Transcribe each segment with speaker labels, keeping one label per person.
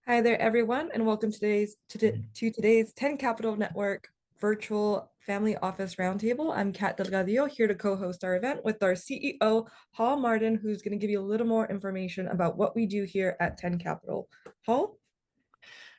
Speaker 1: Hi there, everyone, and welcome to today's 10 Capital Network virtual family office roundtable. I'm Kat Delgadillo, here to co-host our event with our CEO, Hall Martin, who's going to give you a little more information about what we do here at 10 Capital. Hall?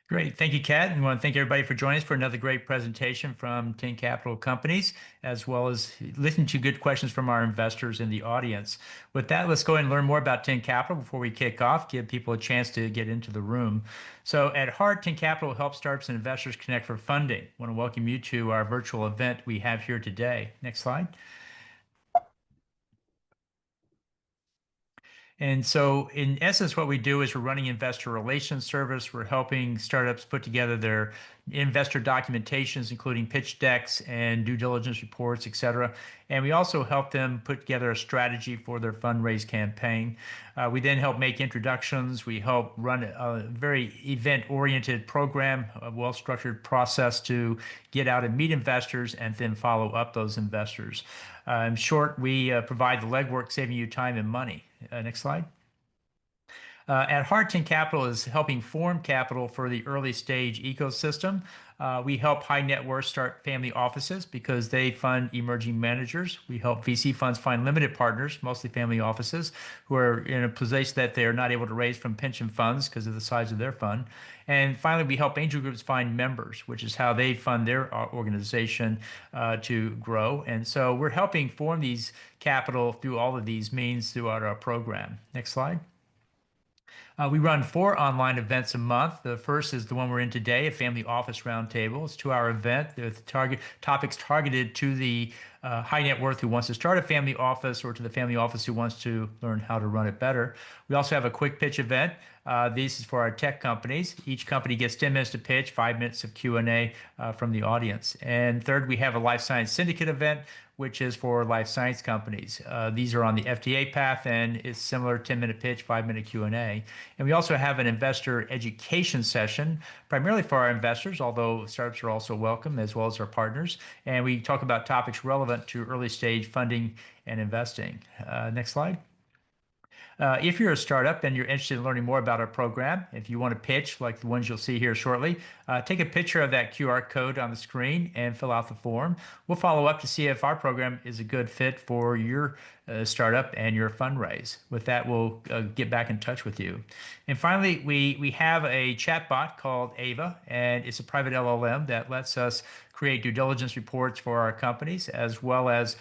Speaker 2: Great. Thank you, Kat. And I want to thank everybody for joining us for another great presentation from 10 Capital Companies, as well as listening to good questions from our investors in the audience. With that, let's go ahead and learn more about 10 Capital before we kick off, give people a chance to get into the room. So at heart, 10 Capital helps startups and investors connect for funding. I want to welcome you to our virtual event we have here today. Next slide. And so, in essence, what we do is we're running investor relations service. We're helping startups put together their investor documentations, including pitch decks and due diligence reports, et cetera. And we also help them put together a strategy for their fundraise campaign. We then help make introductions. We help run a very event-oriented program, a well-structured process to get out and meet investors and then follow up those investors. In short, we provide the legwork, saving you time and money. Next slide. At heart, 10 Capital is helping form capital for the early stage ecosystem. We help high net worth start family offices because they fund emerging managers. We help VC funds find limited partners, mostly family offices, who are in a position that they are not able to raise from pension funds because of the size of their fund. And finally, we help angel groups find members, which is how they fund their organization to grow. And so we're helping form these capital through all of these means throughout our program. Next slide. We run 4 online events a month. The first is the one we're in today, a family office roundtable. It's a 2-hour event with topics targeted to the high net worth who wants to start a family office or to the family office who wants to learn how to run it better. We also have a quick pitch event. This is for our tech companies. Each company gets 10 minutes to pitch, 5 minutes of Q&A from the audience. And third, we have a life science syndicate event, which is for life science companies. These are on the FDA path, and it's similar 10-minute pitch, 5-minute Q&A. And we also have an investor education session, primarily for our investors, although startups are also welcome, as well as our partners. And we talk about topics relevant to early stage funding and investing. Next slide. If you're a startup and you're interested in learning more about our program, if you want to pitch like the ones you'll see here shortly, take a picture of that QR code on the screen and fill out the form. We'll follow up to see if our program is a good fit for your startup and your fundraise. With that, we'll get back in touch with you. And finally, we have a chatbot called Ava, and it's a private LLM that lets us create due diligence reports for our companies, as well as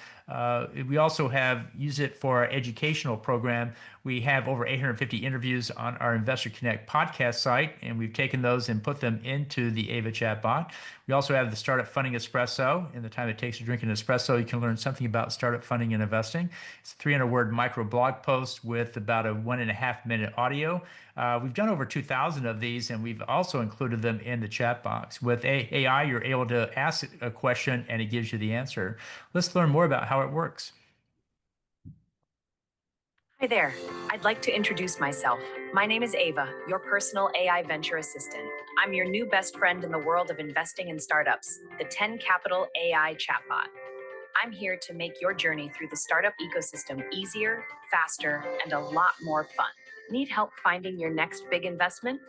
Speaker 2: we also use it for our educational program. We have over 850 interviews on our Investor Connect podcast site, and we've taken those and put them into the Ava chatbot. We also have the Startup Funding Espresso. In the time it takes to drink an espresso, you can learn something about startup funding and investing. It's a 300-word micro blog post with about a 1.5-minute audio. We've done over 2,000 of these, and we've also included them in the chat box. With AI, you're able to ask a question, and it gives you the answer. Let's learn more about how it works.
Speaker 3: Hi there. I'd like to introduce myself. My name is Ava, your personal AI venture assistant. I'm your new best friend in the world of investing in startups, the 10 Capital AI chatbot. I'm here to make your journey through the startup ecosystem easier, faster, and a lot more fun. Need help finding your next big investment?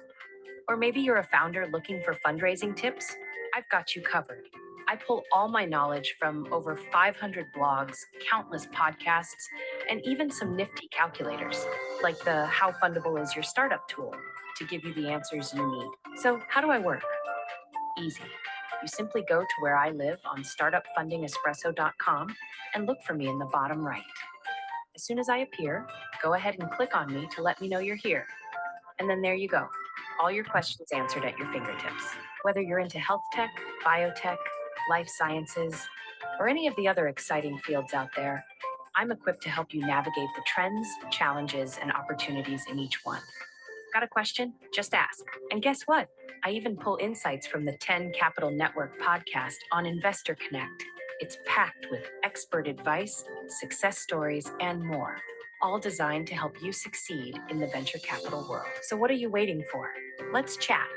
Speaker 3: Or maybe you're a founder looking for fundraising tips? I've got you covered. I pull all my knowledge from over 500 blogs, countless podcasts, and even some nifty calculators, like the How Fundable Is Your Startup tool, to give you the answers you need. So how do I work? Easy. You simply go to where I live on startupfundingespresso.com and look for me in the bottom right. As soon as I appear, go ahead and click on me to let me know you're here. And then there you go. All your questions answered at your fingertips. Whether you're into health tech, biotech, life sciences, or any of the other exciting fields out there, I'm equipped to help you navigate the trends, challenges, and opportunities in each one. Got a question? Just ask. And guess what? I even pull insights from the 10 Capital Network podcast on Investor Connect. It's packed with expert advice, success stories, and more, all designed to help you succeed in the venture capital world. So what are you waiting for? Let's chat.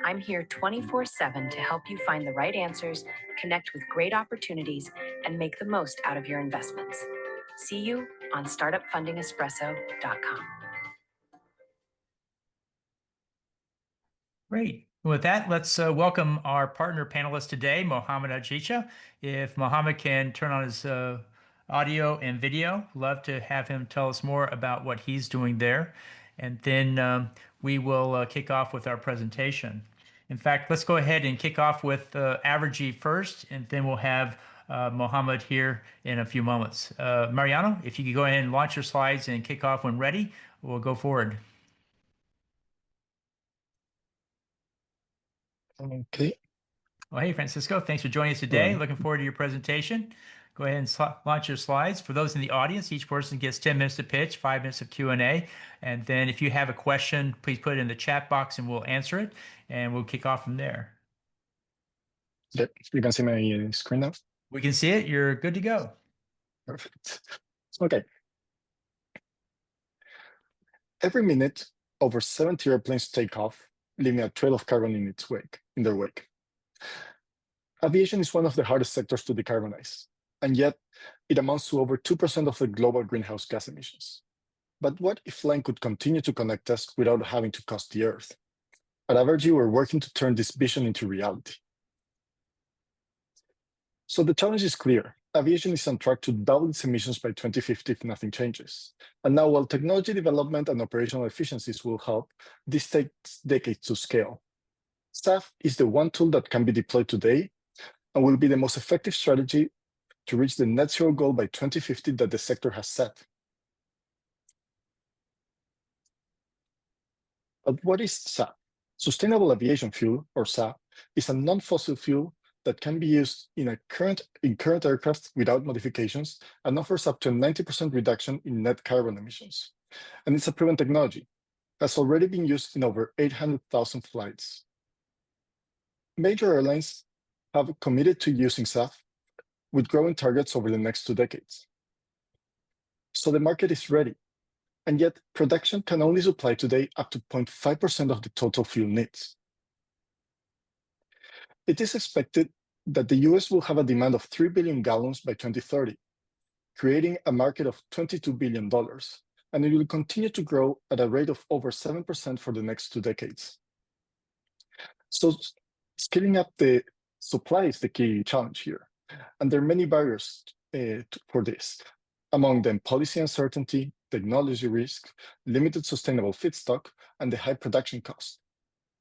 Speaker 3: I'm here 24/7 to help you find the right answers, connect with great opportunities, and make the most out of your investments. See you on startupfundingespresso.com.
Speaker 2: Great. With that, let's welcome our partner panelist today, Mohammed Ajisha. If Mohammed can turn on his audio and video, love to have him tell us more about what he's doing there. And then we will kick off with our presentation. In fact, let's go ahead and kick off with Avergy first, and then we'll have Mohammed here in a few moments. Mariano, if you could go ahead and launch your slides and kick off when ready, we'll go forward.
Speaker 4: Okay.
Speaker 2: Well, hey, Francisco, thanks for joining us today.
Speaker 4: Right.
Speaker 2: Looking forward to your presentation. Go ahead and launch your slides. For those in the audience, each person gets 10 minutes to pitch, 5 minutes of Q&A. And then if you have a question, please put it in the chat box and we'll answer it. And we'll kick off from there.
Speaker 4: Yep. You can see my screen now.
Speaker 2: We can see it. You're good to go.
Speaker 4: Perfect. Okay. Every minute, over 70 airplanes take off, leaving a trail of carbon in their wake. Aviation is one of the hardest sectors to decarbonize, and yet it amounts to over 2% of the global greenhouse gas emissions. But what if flying could continue to connect us without having to cost the Earth? At Avergy, we're working to turn this vision into reality. So the challenge is clear. Aviation is on track to double its emissions by 2050 if nothing changes. And now, while technology development and operational efficiencies will help, this takes decades to scale. SAF is the one tool that can be deployed today and will be the most effective strategy to reach the net zero goal by 2050 that the sector has set. But what is SAF? Sustainable aviation fuel, or SAF, is a non-fossil fuel that can be used in current aircraft without modifications and offers up to a 90% reduction in net carbon emissions. And it's a proven technology, has already been used in over 800,000 flights. Major airlines have committed to using SAF with growing targets over the next 2 decades. So the market is ready, and yet production can only supply today up to 0.5% of the total fuel needs. It is expected that the US will have a demand of 3 billion gallons by 2030, creating a market of $22 billion, and it will continue to grow at a rate of over 7% for the next 2 decades. So scaling up the supply is the key challenge here, and there are many barriers for this, among them policy uncertainty, technology risk, limited sustainable feedstock, and the high production cost.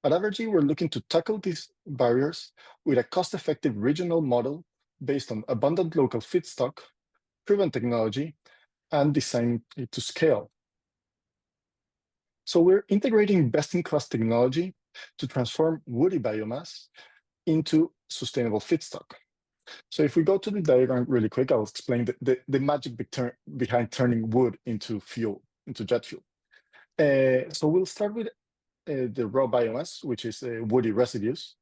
Speaker 4: At Avergy, we're looking to tackle these barriers with a cost-effective regional model based on abundant local feedstock, proven technology, and design to scale. So we're integrating best-in-class technology to transform woody biomass into sustainable feedstock. So if we go to the diagram really quick, I'll explain the magic behind turning wood into fuel, into jet fuel. So we'll start with the raw biomass, which is woody residues,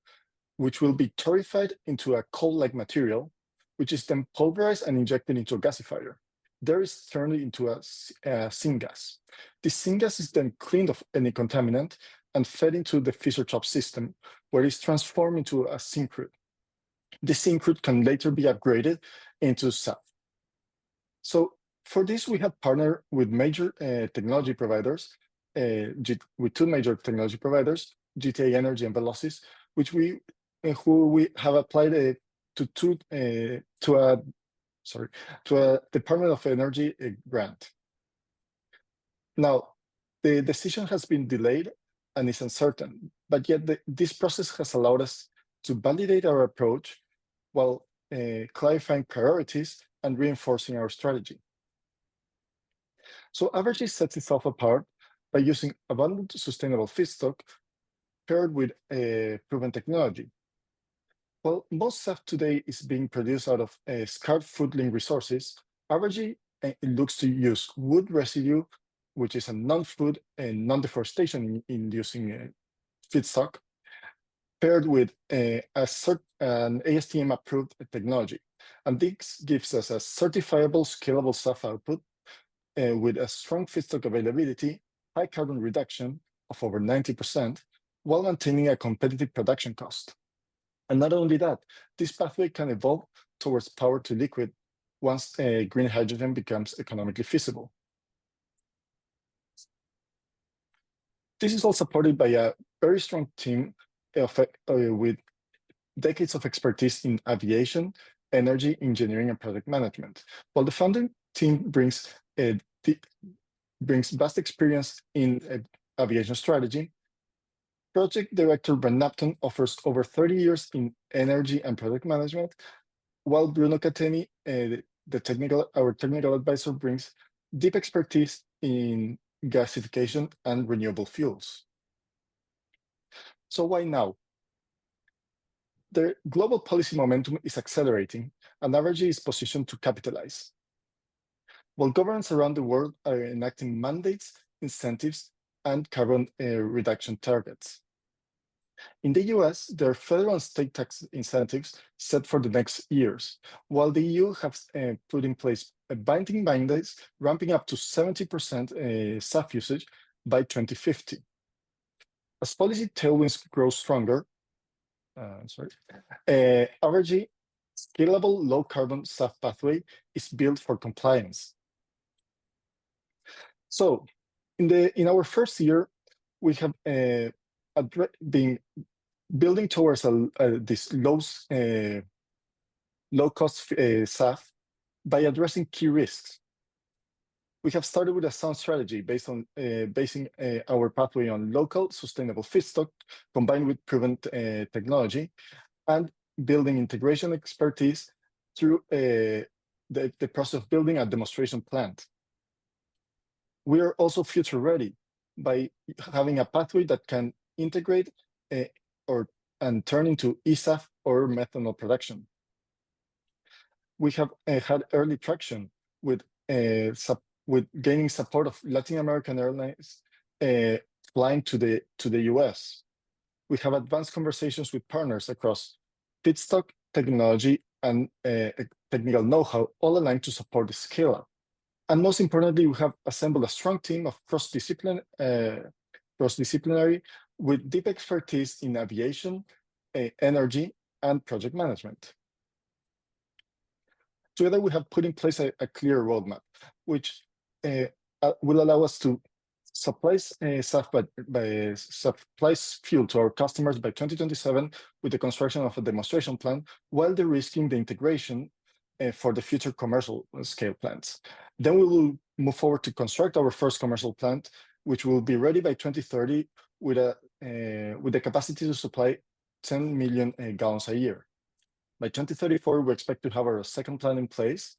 Speaker 4: which will be torrefied into a coal-like material, which is then pulverized and injected into a gasifier. There is turned into a syngas. This syngas is then cleaned of any contaminant and fed into the Fischer-Tropsch system, where it's transformed into a syncrude. This syncrude can later be upgraded into SAF. So for this, we have partnered with major technology providers, with 2 major technology providers, GTA Energy and Velocys, who we have applied to a Department of Energy grant. Now, the decision has been delayed and is uncertain, but yet this process has allowed us to validate our approach while clarifying priorities and reinforcing our strategy. So Avergy sets itself apart by using abundant sustainable feedstock paired with proven technology. While most SAF today is being produced out of scarce foodling resources, Avergy looks to use wood residue, which is a non-food and non-deforestation inducing feedstock, paired with an ASTM-approved technology. And this gives us a certifiable, scalable SAF output with a strong feedstock availability, high carbon reduction of over 90%, while maintaining a competitive production cost. And not only that, this pathway can evolve towards power to liquid once green hydrogen becomes economically feasible. This is all supported by a very strong team with decades of expertise in aviation, energy, engineering, and product management. While the founding team brings vast experience in aviation strategy, Project Director Brent Napton offers over 30 years in energy and product management, while Bruno Cateni, our technical advisor, brings deep expertise in gasification and renewable fuels. So why now? The global policy momentum is accelerating, and Avergy is positioned to capitalize. While governments around the world are enacting mandates, incentives, and carbon reduction targets. In the US, there are federal and state tax incentives set for the next years, while the EU has put in place binding mandates ramping up to 70% SAF usage by 2050. As policy tailwinds grow stronger, Avergy scalable low-carbon SAF pathway is built for compliance. So, in our first year, we have been building towards this low-cost SAF by addressing key risks. We have started with a sound strategy based on basing our pathway on local sustainable feedstock combined with proven technology, and building integration expertise through the process of building a demonstration plant. We are also future ready by having a pathway that can integrate and turn into eSAF or methanol production. We have had early traction with gaining support of Latin American airlines flying to the US. We have advanced conversations with partners across feedstock, technology, and technical know-how, all aligned to support the scale-up. And most importantly, we have assembled a strong team of cross-disciplinary with deep expertise in aviation, energy, and project management. Together, we have put in place a clear roadmap, which will allow us to supply fuel to our customers by 2027 with the construction of a demonstration plant, while de-risking the integration for the future commercial scale plants. Then we will move forward to construct our first commercial plant, which will be ready by 2030 with the capacity to supply 10 million gallons a year. By 2034, we expect to have our second plant in place,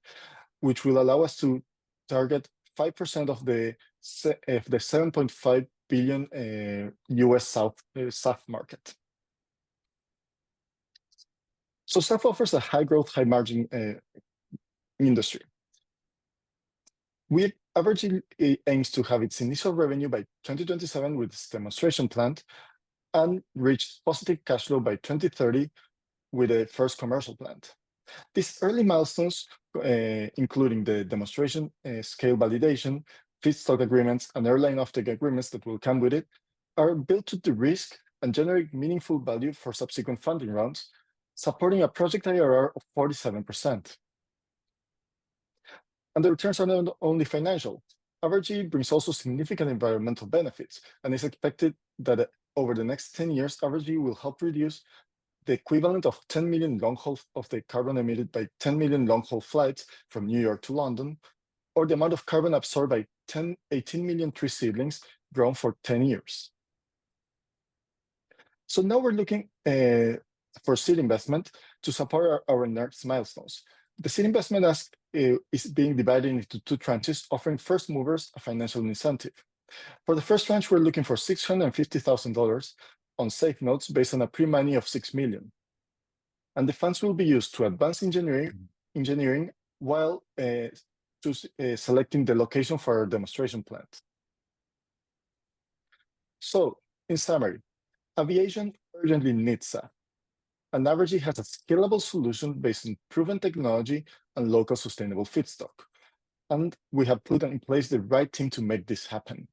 Speaker 4: which will allow us to target 5% of the 7.5 billion US SAF market. So SAF offers a high growth, high margin industry. Avergy aims to have its initial revenue by 2027 with its demonstration plant and reach positive cash flow by 2030 with a first commercial plant. These early milestones, including the demonstration, scale validation, feedstock agreements, and airline offtake agreements that will come with it, are built to de-risk and generate meaningful value for subsequent funding rounds, supporting a project IRR of 47%. And the returns are not only financial. Avergy brings also significant environmental benefits, and it's expected that over the next 10 years, Avergy will help reduce the equivalent of 10 million long-haul of the carbon emitted by 10 million long-haul flights from New York to London, or the amount of carbon absorbed by 18 million tree seedlings grown for 10 years. So now we're looking for seed investment to support our next milestones. The seed investment is being divided into two tranches, offering first movers a financial incentive. For the first tranche, we're looking for $650,000 on safe notes based on a pre-money of $6 million. And the funds will be used to advance engineering while selecting the location for our demonstration plant. So, in summary, aviation urgently needs SAF. And Avergy has a scalable solution based on proven technology and local sustainable feedstock. And we have put in place the right team to make this happen.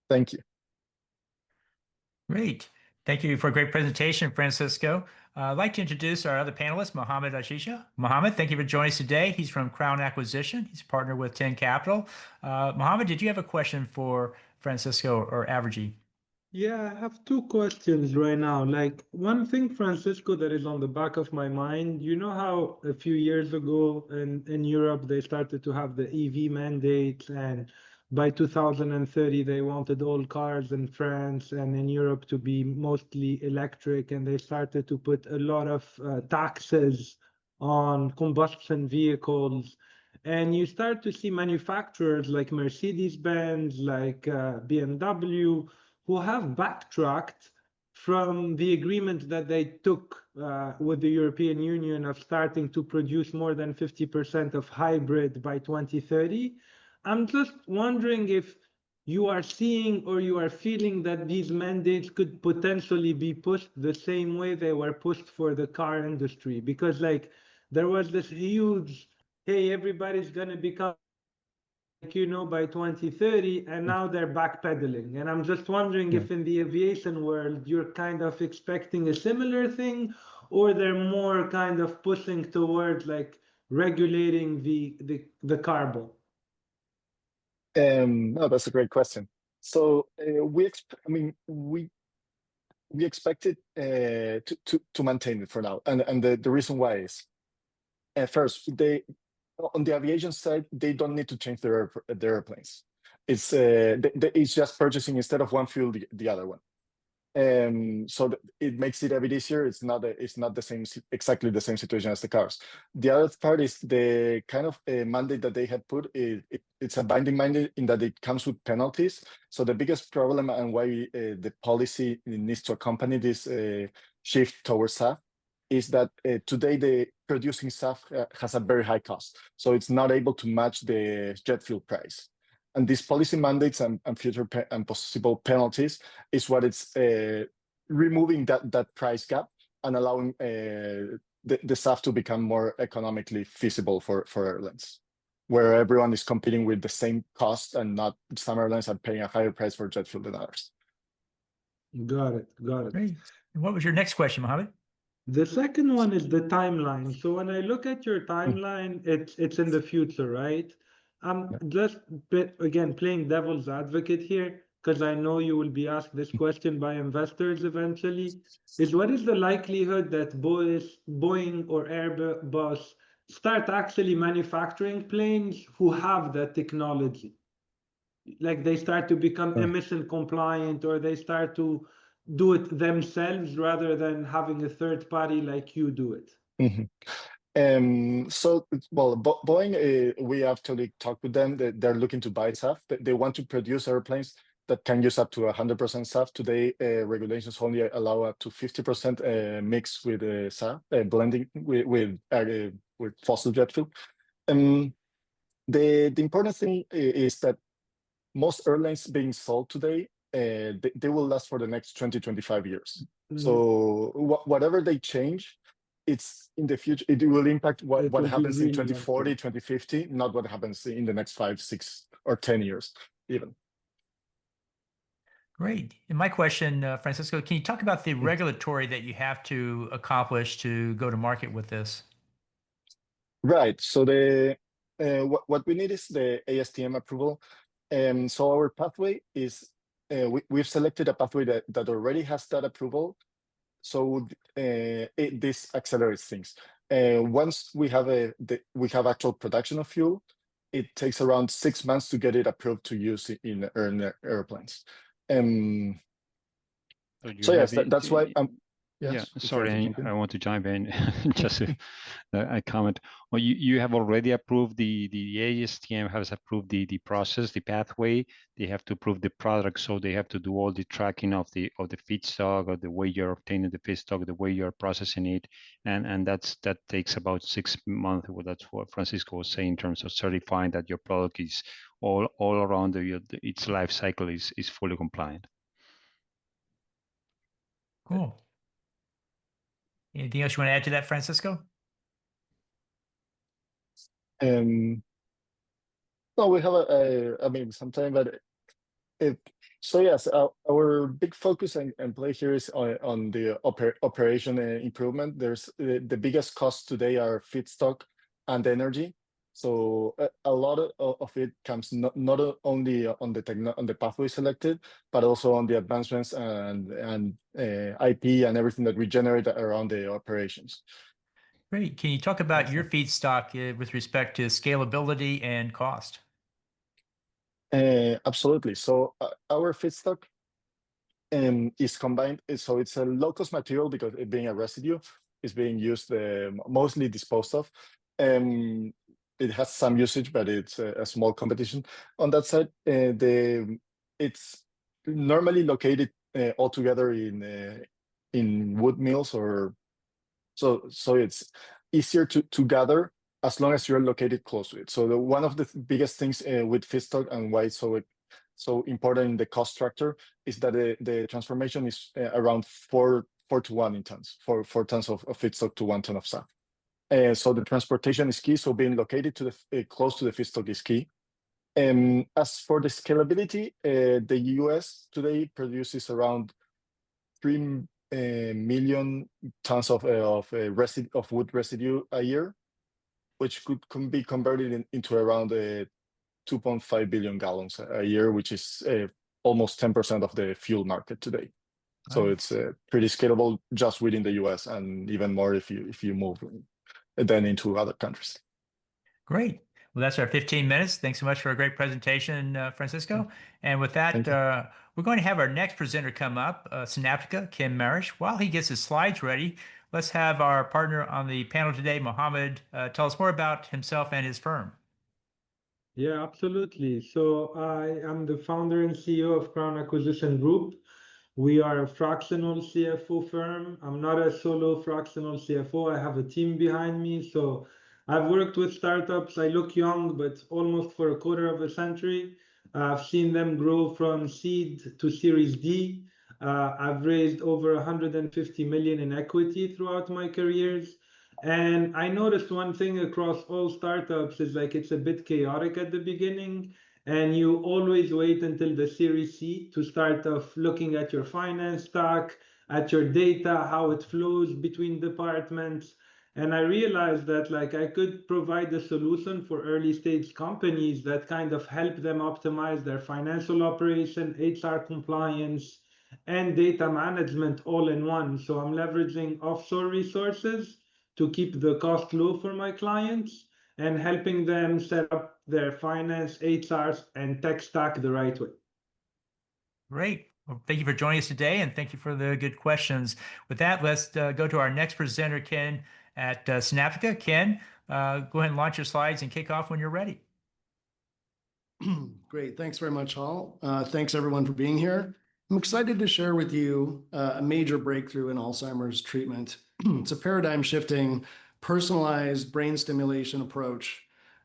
Speaker 4: Thank you.
Speaker 2: Great. Thank you for a great presentation, Francisco. I'd like to introduce our other panelist, Mohammed Ashisha. Mohammed, thank you for joining us today. He's from Crown Acquisition. He's a partner with 10 Capital. Mohammed, did you have a question for Francisco or Avergy?
Speaker 5: Yeah, I have two questions right now. Like one thing, Francisco, that is on the back of my mind, you know how a few years ago in Europe they started to have the EV mandates, and by 2030 they wanted all cars in France and in Europe to be mostly electric, and they started to put a lot of taxes on combustion vehicles. And you start to see manufacturers like Mercedes-Benz, like BMW, who have backtracked from the agreement that they took with the European Union of starting to produce more than 50% of hybrid by 2030. I'm just wondering if you are seeing or you are feeling that these mandates could potentially be pushed the same way they were pushed for the car industry, because like there was this huge, hey, everybody's going to become by 2030, and now they're backpedaling. And I'm just wondering
Speaker 4: Yeah.
Speaker 5: if in the aviation world you're kind of expecting a similar thing, or they're more kind of pushing towards like regulating the carbon.
Speaker 4: No, that's a great question. So we expected to maintain it for now, and the reason why is first, on the aviation side, they don't need to change their airplanes. It's just purchasing, instead of one fuel, the other one. So it makes it a bit easier. It's not exactly the same situation as the cars. The other part is the kind of mandate that they have put. It's a binding mandate in that it comes with penalties. So the biggest problem, and why the policy needs to accompany this shift towards SAF, is that today the producing SAF has a very high cost. So it's not able to match the jet fuel price. And these policy mandates and future and possible penalties is what it's removing that price gap and allowing the SAF to become more economically feasible for airlines, where everyone is competing with the same cost, and not some airlines are paying a higher price for jet fuel than others.
Speaker 5: Got it.
Speaker 2: Great. And what was your next question, Mohammed?
Speaker 5: The second one is the timeline. So when I look at your timeline, it's in the future, right? I'm just again playing devil's advocate here, because I know you will be asked this question by investors eventually. What is the likelihood that Boeing or Airbus start actually manufacturing planes who have that technology? Like they start to become emission compliant, or they start to do it themselves rather than having a third party like you do it.
Speaker 4: So, well, Boeing, we actually talked with them. They're looking to buy SAF. They want to produce airplanes that can use up to 100% SAF. Today, regulations only allow up to 50% mix with SAF, blending with fossil jet fuel. The important thing is that most airlines being sold today, they will last for the next 20-25 years. So whatever they change, it's in the future, it will impact what happens in 2040, 2050, not what happens in the next 5, 6, or 10 years even.
Speaker 2: Great. And my question, Francisco, can you talk about the regulatory that you have to accomplish to go to market with this?
Speaker 4: Right. So what we need is the ASTM approval. So our pathway is, we've selected a pathway that already has that approval. So this accelerates things. Once we have actual production of fuel, it takes around 6 months to get it approved to use in airplanes. So yes, that's why.
Speaker 6: Yes, yeah, sorry, I want to chime in just a comment. Well, you have already approved the ASTM has approved the process, the pathway. They have to approve the product, so they have to do all the tracking of the feedstock, or the way you're obtaining the feedstock, the way you're processing it, and that takes about 6 months. Well, that's what Francisco was saying in terms of certifying that your product is all around its life cycle is fully compliant.
Speaker 2: Cool. Anything else you want to add to that, Francisco?
Speaker 4: No, we have I mean, sometime, but So yes, our big focus and play here is on the operation improvement. There's the biggest costs today are feedstock and energy. So a lot of it comes not only on the pathway selected, but also on the advancements and IP and everything that we generate around the operations.
Speaker 2: Great. Can you talk about your feedstock with respect to scalability and cost?
Speaker 4: Absolutely. So our feedstock is combined, so it's a low-cost material because it being a residue, is being used mostly disposed of. It has some usage, but it's a small competition on that side. It's normally located all together in wood mills, or so it's easier to gather as long as you're located close to it. So one of the biggest things with feedstock and why it's so important in the cost structure is that the transformation is around 4 to 1 in tons, 4 tons of feedstock to 1 ton of SAF. So the transportation is key. So being located to the close to the feedstock is key. As for the scalability, the US today produces around 3 million tons of wood residue a year, which can be converted into around 2.5 billion gallons a year, which is almost 10% of the fuel market today. So it's pretty scalable just within the US, and even more if you move then into other countries.
Speaker 2: Great. Well, that's our 15 minutes. Thanks so much for a great presentation, Francisco. And with that, we're going to have our next presenter come up, Sinaptica, Kim Marish. While he gets his slides ready, let's have our partner on the panel today, Mohammed, tell us more about himself and his firm.
Speaker 5: Yeah, absolutely. So I am the founder and CEO of Crown Acquisition Group. We are a fractional CFO firm. I'm not a solo fractional CFO. I have a team behind me. So I've worked with startups. I look young, but almost for a quarter of a century. I've seen them grow from seed to Series D. I've raised over 150 million in equity throughout my careers. And I noticed one thing across all startups is like it's a bit chaotic at the beginning, and you always wait until the Series C to start off looking at your finance stack, at your data, how it flows between departments. And I realized that like I could provide a solution for early stage companies that kind of help them optimize their financial operation, HR compliance, and data management all in one. So I'm leveraging offshore resources to keep the cost low for my clients and helping them set up their finance, HRs, and tech stack the right way.
Speaker 2: Great. Well, thank you for joining us today, and thank you for the good questions. With that, let's go to our next presenter, Ken at Sinaptica. Ken, go ahead and launch your slides and kick off when you're ready.
Speaker 7: Great. Thanks very much, Hall. Thanks, everyone, for being here. I'm excited to share with you a major breakthrough in Alzheimer's treatment. It's a paradigm-shifting, personalized brain stimulation approach.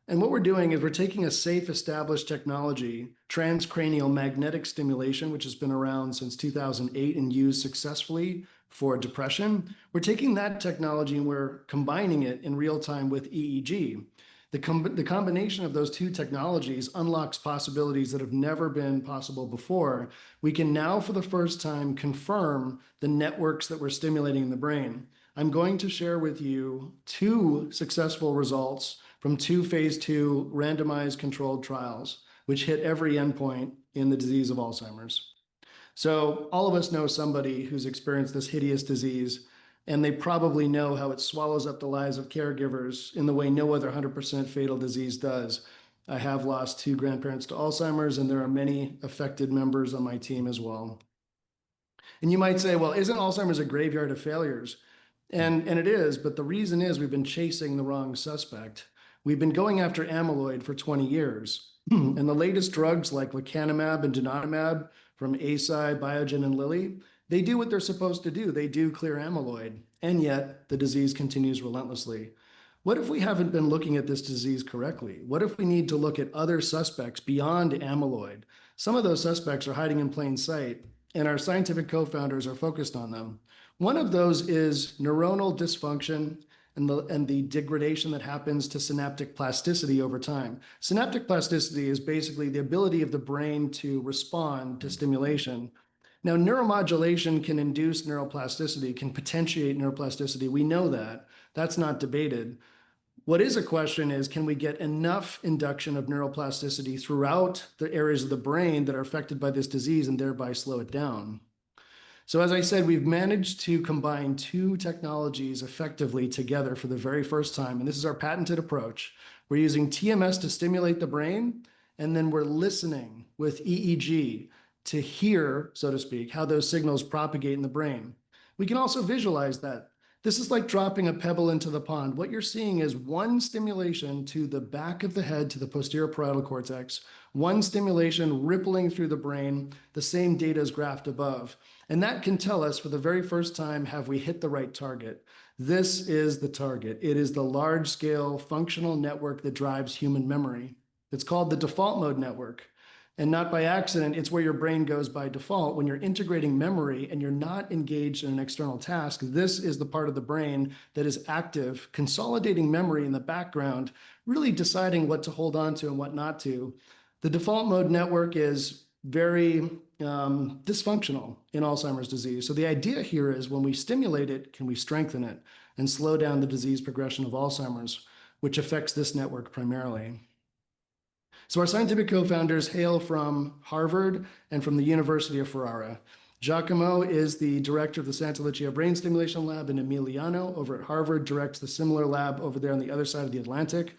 Speaker 7: And what we're doing is we're taking a safe, established technology, transcranial magnetic stimulation, which has been around since 2008 and used successfully for depression. We're taking that technology and we're combining it in real time with EEG. The combination of those two technologies unlocks possibilities that have never been possible before. We can now, for the first time, confirm the networks that we're stimulating in the brain. I'm going to share with you 2 successful results from 2 phase 2 randomized controlled trials, which hit every endpoint in the disease of Alzheimer's. So all of us know somebody who's experienced this hideous disease, and they probably know how it swallows up the lives of caregivers in the way no other 100% fatal disease does. I have lost 2 grandparents to Alzheimer's, and there are many affected members on my team as well. And you might say, well, isn't Alzheimer's a graveyard of failures? And it is, but the reason is we've been chasing the wrong suspect. We've been going after amyloid for 20 years. And the latest drugs like lecanemab and donanemab from Eisai, Biogen, and Lilly, they do what they're supposed to do. They do clear amyloid, and yet the disease continues relentlessly. What if we haven't been looking at this disease correctly? What if we need to look at other suspects beyond amyloid? Some of those suspects are hiding in plain sight, and our scientific co-founders are focused on them. One of those is neuronal dysfunction and the degradation that happens to synaptic plasticity over time. Synaptic plasticity is basically the ability of the brain to respond to stimulation. Now, neuromodulation can induce neuroplasticity, can potentiate neuroplasticity. We know that. That's not debated. What is a question is, can we get enough induction of neuroplasticity throughout the areas of the brain that are affected by this disease and thereby slow it down? So as I said, we've managed to combine two technologies effectively together for the very first time, and this is our patented approach. We're using TMS to stimulate the brain, and then we're listening with EEG to hear, so to speak, how those signals propagate in the brain. We can also visualize that. This is like dropping a pebble into the pond. What you're seeing is one stimulation to the back of the head, to the posterior parietal cortex, one stimulation rippling through the brain, the same data is graphed above. And that can tell us for the very first time, have we hit the right target? This is the target. It is the large-scale functional network that drives human memory. It's called the default mode network. And not by accident, it's where your brain goes by default. When you're integrating memory and you're not engaged in an external task, this is the part of the brain that is active, consolidating memory in the background, really deciding what to hold on to and what not to. The default mode network is very dysfunctional in Alzheimer's disease. So the idea here is when we stimulate it, can we strengthen it and slow down the disease progression of Alzheimer's, which affects this network primarily. So our scientific co-founders hail from Harvard and from the University of Ferrara. Giacomo is the director of the Santa Lucia Brain Stimulation Lab, and Emiliano over at Harvard directs the similar lab over there on the other side of the Atlantic.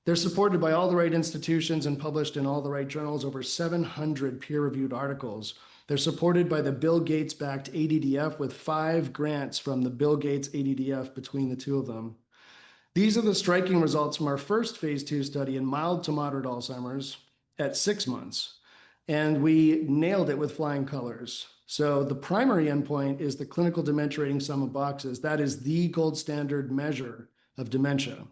Speaker 7: They're supported by all the right institutions and published in all the right journals, over 700 peer-reviewed articles. They're supported by the Bill Gates-backed ADDF with 5 grants from the Bill Gates ADDF between the two of them. These are the striking results from our first phase 2 study in mild to moderate Alzheimer's at 6 months. And we nailed it with flying colors. So the primary endpoint is the clinical dementia rating sum of boxes. That is the gold standard measure of dementia.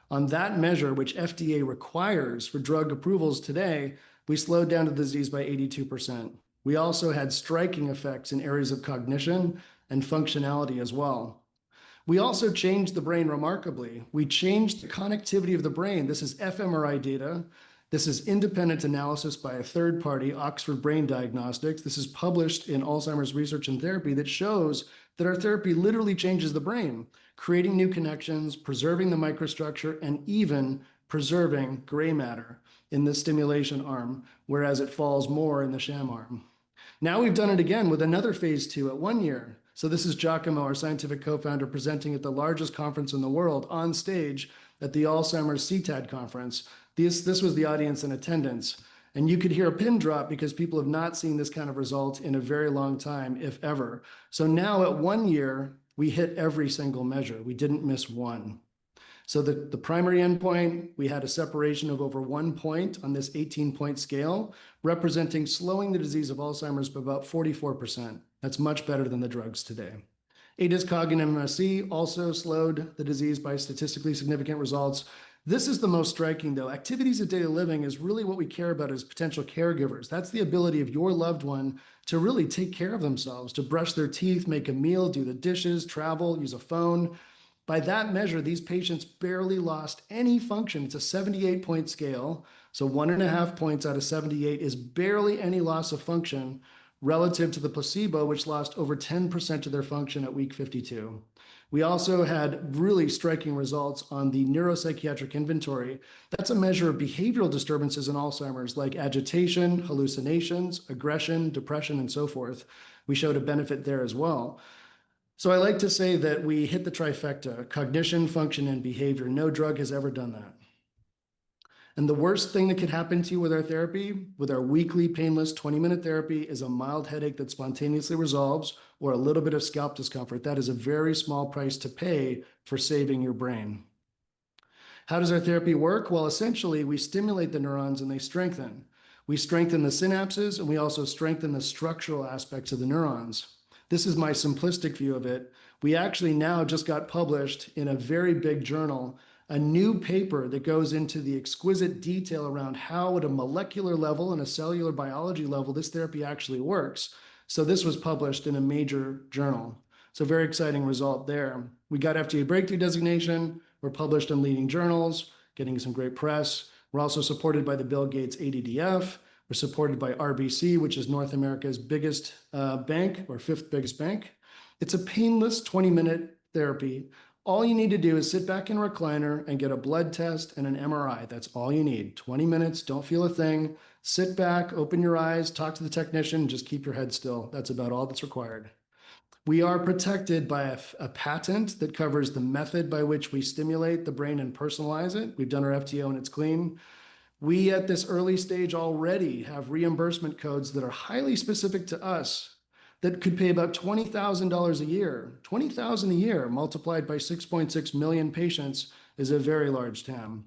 Speaker 7: On that measure, which FDA requires for drug approvals today, we slowed down the disease by 82%. We also had striking effects in areas of cognition and functionality as well. We also changed the brain remarkably. We changed the connectivity of the brain. This is fMRI data. This is independent analysis by a third party, Oxford Brain Diagnostics. This is published in Alzheimer's Research and Therapy that shows that our therapy literally changes the brain, creating new connections, preserving the microstructure, and even preserving gray matter in the stimulation arm, whereas it falls more in the sham arm. Now we've done it again with another phase 2 at 1 year. So this is Giacomo, our scientific co-founder, presenting at the largest conference in the world on stage at the Alzheimer's CTAD conference. This was the audience in attendance. And you could hear a pin drop because people have not seen this kind of result in a very long time, if ever. So now at 1 year, we hit every single measure. We didn't miss one. So the primary endpoint, we had a separation of over 1 point on this 18-point scale, representing slowing the disease of Alzheimer's by about 44%. That's much better than the drugs today. ADAS-Cog and MMSE also slowed the disease by statistically significant results. This is the most striking, though. Activities of daily living is really what we care about as potential caregivers. That's the ability of your loved one to really take care of themselves, to brush their teeth, make a meal, do the dishes, travel, use a phone. By that measure, these patients barely lost any function. It's a 78-point scale, so 1.5 points out of 78 is barely any loss of function relative to the placebo, which lost over 10% of their function at week 52. We also had really striking results on the neuropsychiatric inventory. That's a measure of behavioral disturbances in Alzheimer's, like agitation, hallucinations, aggression, depression, and so forth. We showed a benefit there as well. So I like to say that we hit the trifecta: cognition, function, and behavior. No drug has ever done that. And the worst thing that could happen to you with our therapy, with our weekly painless 20-minute therapy, is a mild headache that spontaneously resolves or a little bit of scalp discomfort. That is a very small price to pay for saving your brain. How does our therapy work? Well, essentially, we stimulate the neurons and they strengthen. We strengthen the synapses and we also strengthen the structural aspects of the neurons. This is my simplistic view of it. We actually now just got published in a very big journal a new paper that goes into the exquisite detail around how at a molecular level and a cellular biology level this therapy actually works. So this was published in a major journal. So very exciting result there. We got FDA breakthrough designation. We're published in leading journals, getting some great press. We're also supported by the Bill Gates ADDF. We're supported by RBC, which is North America's biggest bank, or fifth biggest bank. It's a painless 20-minute therapy. All you need to do is sit back in a recliner and get a blood test and an MRI. That's all you need. 20 minutes, don't feel a thing. Sit back, open your eyes, talk to the technician, just keep your head still. That's about all that's required. We are protected by a patent that covers the method by which we stimulate the brain and personalize it. We've done our FTO and it's clean. We at this early stage already have reimbursement codes that are highly specific to us that could pay about $20,000 a year. $20,000 a year multiplied by 6.6 million patients is a very large TAM.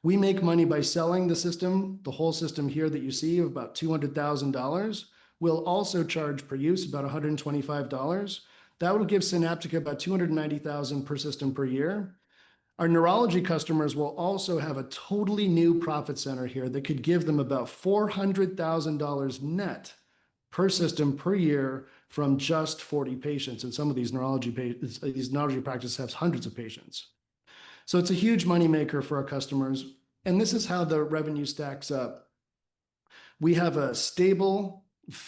Speaker 7: We make money by selling the system, the whole system here that you see of about $200,000. We'll also charge per use about $125. That will give Sinaptica about $290,000 per system per year. Our neurology customers will also have a totally new profit center here that could give them about $400,000 net per system per year from just 40 patients. And some of these neurology practices have hundreds of patients. So it's a huge moneymaker for our customers. And this is how the revenue stacks up. We have a stable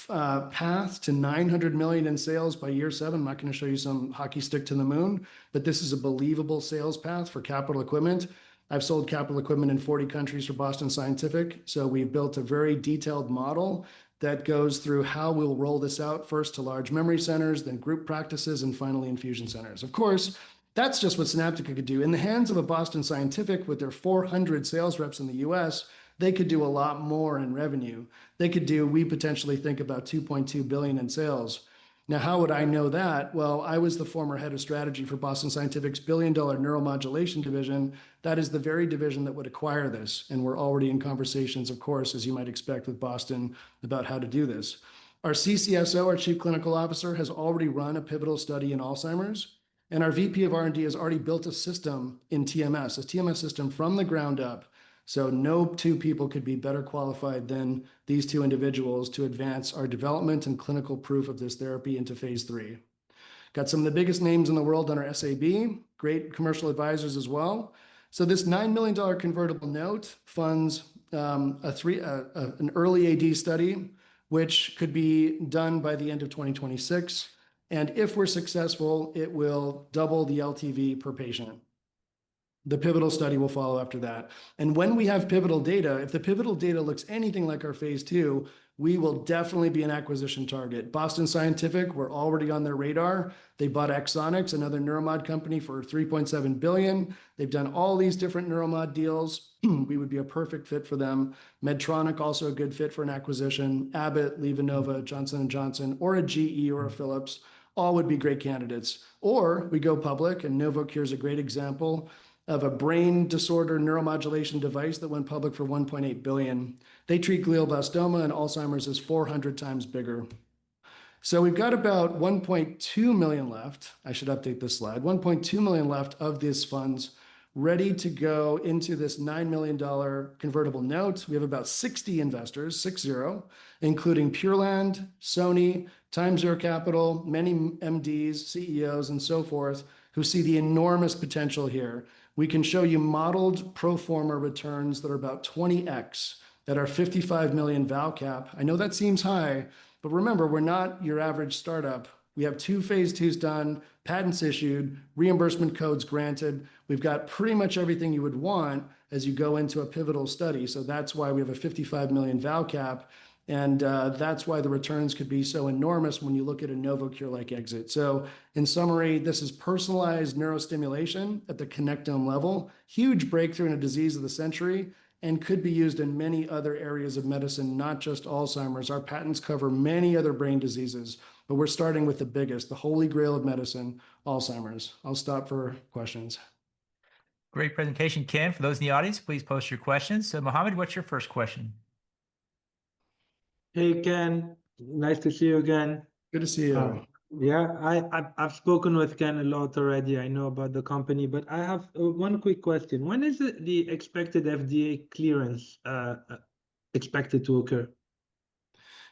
Speaker 7: path to 900 million in sales by year 7. I'm not going to show you some hockey stick to the moon, but this is a believable sales path for capital equipment. I've sold capital equipment in 40 countries for Boston Scientific. So we've built a very detailed model that goes through how we'll roll this out first to large memory centers, then group practices, and finally infusion centers. Of course, that's just what Sinaptica could do. In the hands of a Boston Scientific with their 400 sales reps in the US, they could do a lot more in revenue. They could do, we potentially think about 2.2 billion in sales. Now, how would I know that? Well, I was the former head of strategy for Boston Scientific's billion-dollar neuromodulation division. That is the very division that would acquire this. And we're already in conversations, of course, as you might expect with Boston, about how to do this. Our CCSO, our Chief Clinical Officer, has already run a pivotal study in Alzheimer's. And our VP of R&D has already built a system in TMS, a TMS system from the ground up. So no two people could be better qualified than these two individuals to advance our development and clinical proof of this therapy into phase 3. Got some of the biggest names in the world on our SAB, great commercial advisors as well. So this $9 million convertible note funds an early AD study, which could be done by the end of 2026. And if we're successful, it will double the LTV per patient. The pivotal study will follow after that. And when we have pivotal data, if the pivotal data looks anything like our phase 2, we will definitely be an acquisition target. Boston Scientific, we're already on their radar. They bought Axonics, another neuromod company, for $3.7 billion. They've done all these different neuromod deals. We would be a perfect fit for them. Medtronic, also a good fit for an acquisition. Abbott, LivaNova, Johnson & Johnson, or a GE or a Philips, all would be great candidates. Or we go public, and NovoCure is a great example of a brain disorder neuromodulation device that went public for $1.8 billion. They treat glioblastoma, and Alzheimer's is 400 times bigger. So we've got about 1.2 million left. I should update this slide. 1.2 million left of these funds ready to go into this $9 million convertible note. We have about 60 investors, 60, including Pureland, Sony, Time Zero Capital, many MDs, CEOs, and so forth, who see the enormous potential here. We can show you modeled pro forma returns that are about 20x at our 55 million val cap. I know that seems high, but remember, we're not your average startup. We have 2 phase 2s done, patents issued, reimbursement codes granted. We've got pretty much everything you would want as you go into a pivotal study. So that's why we have a 55 million val cap. And that's why the returns could be so enormous when you look at a NovoCure-like exit. So in summary, this is personalized neurostimulation at the connectome level, huge breakthrough in a disease of the century, and could be used in many other areas of medicine, not just Alzheimer's. Our patents cover many other brain diseases, but we're starting with the biggest, the holy grail of medicine, Alzheimer's. I'll stop for questions.
Speaker 2: Great presentation, Ken. For those in the audience, please post your questions. So Mohammed, what's your first question?
Speaker 5: Hey, Ken, nice to see you again.
Speaker 7: Good to see you.
Speaker 5: Yeah, I've spoken with Ken a lot already. I know about the company, but I have one quick question. When is the expected FDA clearance expected to occur?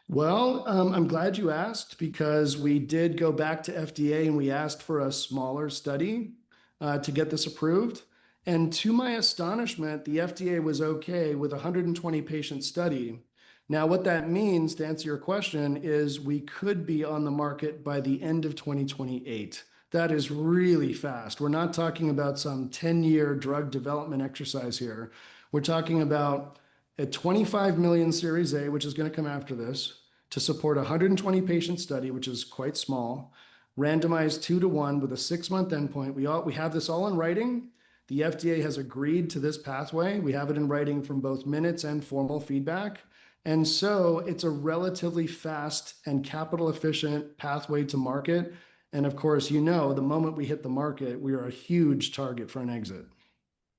Speaker 7: Well, I'm glad you asked because we did go back to FDA and we asked for a smaller study to get this approved. And to my astonishment, the FDA was okay with a 120 patient study. Now, what that means, to answer your question, is we could be on the market by the end of 2028. That is really fast. We're not talking about some 10-year drug development exercise here. We're talking about a 25 million Series A, which is going to come after this, to support a 120 patient study, which is quite small, randomized 2-to-1 with a 6-month endpoint. We have this all in writing. The FDA has agreed to this pathway. We have it in writing from both minutes and formal feedback. And so it's a relatively fast and capital efficient pathway to market. And of course, the moment we hit the market, we are a huge target for an exit.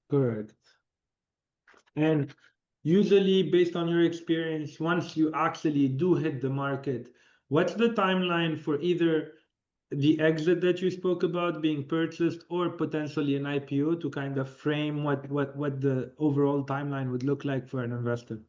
Speaker 5: Correct. And usually, based on your experience, once you actually do hit the market, what's the timeline for either the exit that you spoke about being purchased or potentially an IPO to kind of frame what the overall timeline would look like for an investor?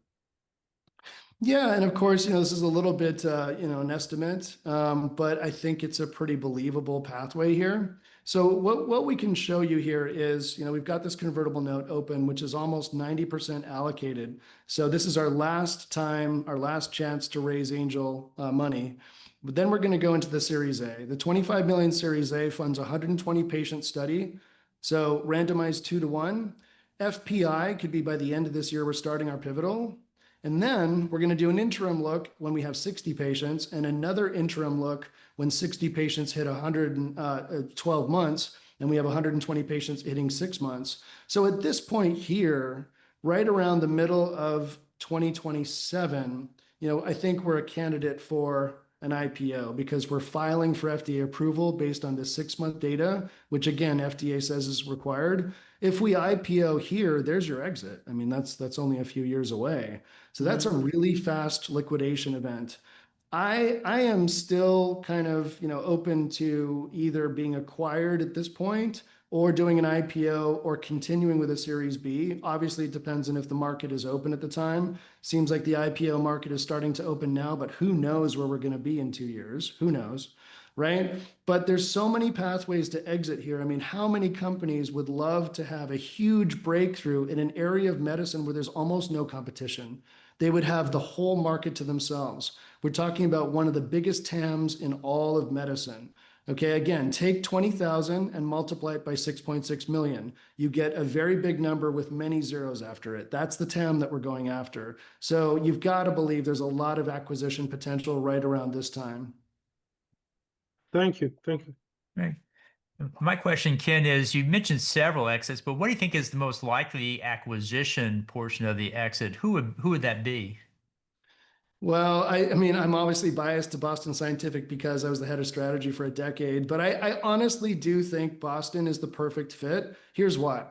Speaker 7: Yeah, and of course, this is a little bit, an estimate, but I think it's a pretty believable pathway here. So what we can show you here is, we've got this convertible note open, which is almost 90% allocated. So this is our last chance to raise angel money. But then we're going to go into the Series A. The 25 million Series A funds a 120 patient study. So randomized 2-to-1. FPI could be by the end of this year, we're starting our pivotal. And then we're going to do an interim look when we have 60 patients and another interim look when 60 patients hit 112 months and we have 120 patients hitting 6 months. So at this point here, right around the middle of 2027, I think we're a candidate for an IPO because we're filing for FDA approval based on the 6-month data, which again, FDA says is required. If we IPO here, there's your exit. I mean, that's only a few years away. So that's a really fast liquidation event. I am still kind of, open to either being acquired at this point or doing an IPO or continuing with a Series B. Obviously, it depends on if the market is open at the time. Seems like the IPO market is starting to open now, but who knows where we're going to be in 2 years? Who knows, right? But there's so many pathways to exit here. I mean, how many companies would love to have a huge breakthrough in an area of medicine where there's almost no competition? They would have the whole market to themselves. We're talking about one of the biggest TAMs in all of medicine. Okay, again, take 20,000 and multiply it by 6.6 million. You get a very big number with many zeros after it. That's the TAM that we're going after. So you've got to believe there's a lot of acquisition potential right around this time.
Speaker 5: Thank you. Thank you.
Speaker 2: Right. My question, Ken, is you mentioned several exits, but what do you think is the most likely acquisition portion of the exit? Who would that be?
Speaker 7: Well, I mean, I'm obviously biased to Boston Scientific because I was the head of strategy for a decade, but I honestly do think Boston is the perfect fit. Here's why.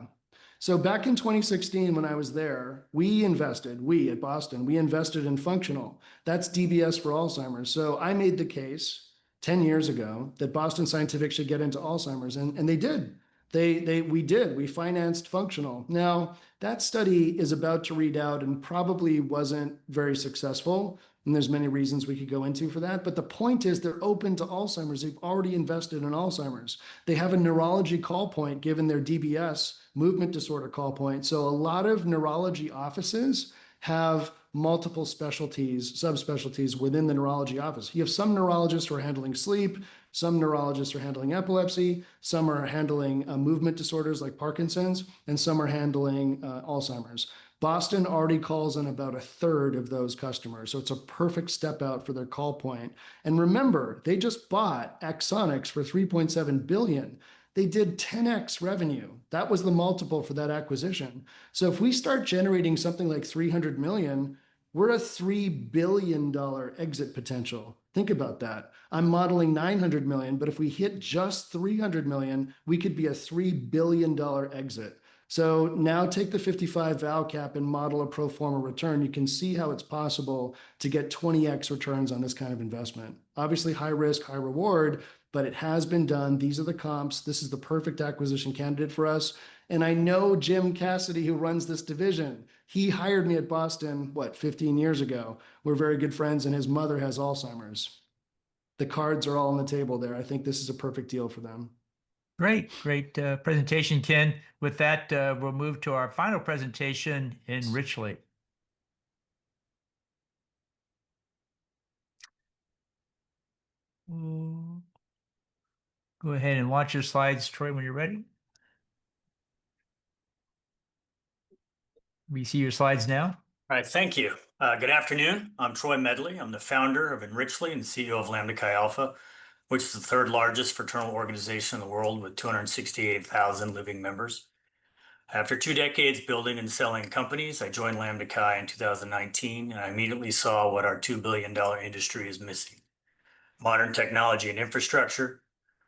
Speaker 7: So back in 2016, when I was there, we at Boston, we invested in Functional. That's DBS for Alzheimer's. So I made the case 10 years ago that Boston Scientific should get into Alzheimer's, and they did. We financed Functional. Now, that study is about to read out and probably wasn't very successful. And there's many reasons we could go into for that. But the point is they're open to Alzheimer's. They've already invested in Alzheimer's. They have a neurology call point given their DBS movement disorder call point. So a lot of neurology offices have multiple specialties, subspecialties within the neurology office. You have some neurologists who are handling sleep, some neurologists are handling epilepsy, some are handling movement disorders like Parkinson's, and some are handling Alzheimer's. Boston already calls on about a third of those customers. So it's a perfect step out for their call point. And remember, they just bought Axonics for $3.7 billion. They did 10x revenue. That was the multiple for that acquisition. So if we start generating something like 300 million, we're a $3 billion exit potential. Think about that. I'm modeling 900 million, but if we hit just 300 million, we could be a $3 billion exit. So now take the 55 val cap and model a pro forma return. You can see how it's possible to get 20x returns on this kind of investment. Obviously high risk, high reward, but it has been done. These are the comps. This is the perfect acquisition candidate for us. And I know Jim Cassidy, who runs this division. He hired me at Boston, 15 years ago. We're very good friends, and his mother has Alzheimer's. The cards are all on the table there. I think this is a perfect deal for them.
Speaker 2: Great presentation, Ken. With that, we'll move to our final presentation, Enrichly. Go ahead and launch your slides, Troy, when you're ready. We see your slides now.
Speaker 8: All right, thank you. Good afternoon. I'm Troy Medley. I'm the founder of Enrichly and CEO of Lambda Chi Alpha, which is the third largest fraternal organization in the world with 268,000 living members. After 2 decades building and selling companies, I joined Lambda Chi in 2019, and I immediately saw what our $2 billion industry is missing: modern technology and infrastructure,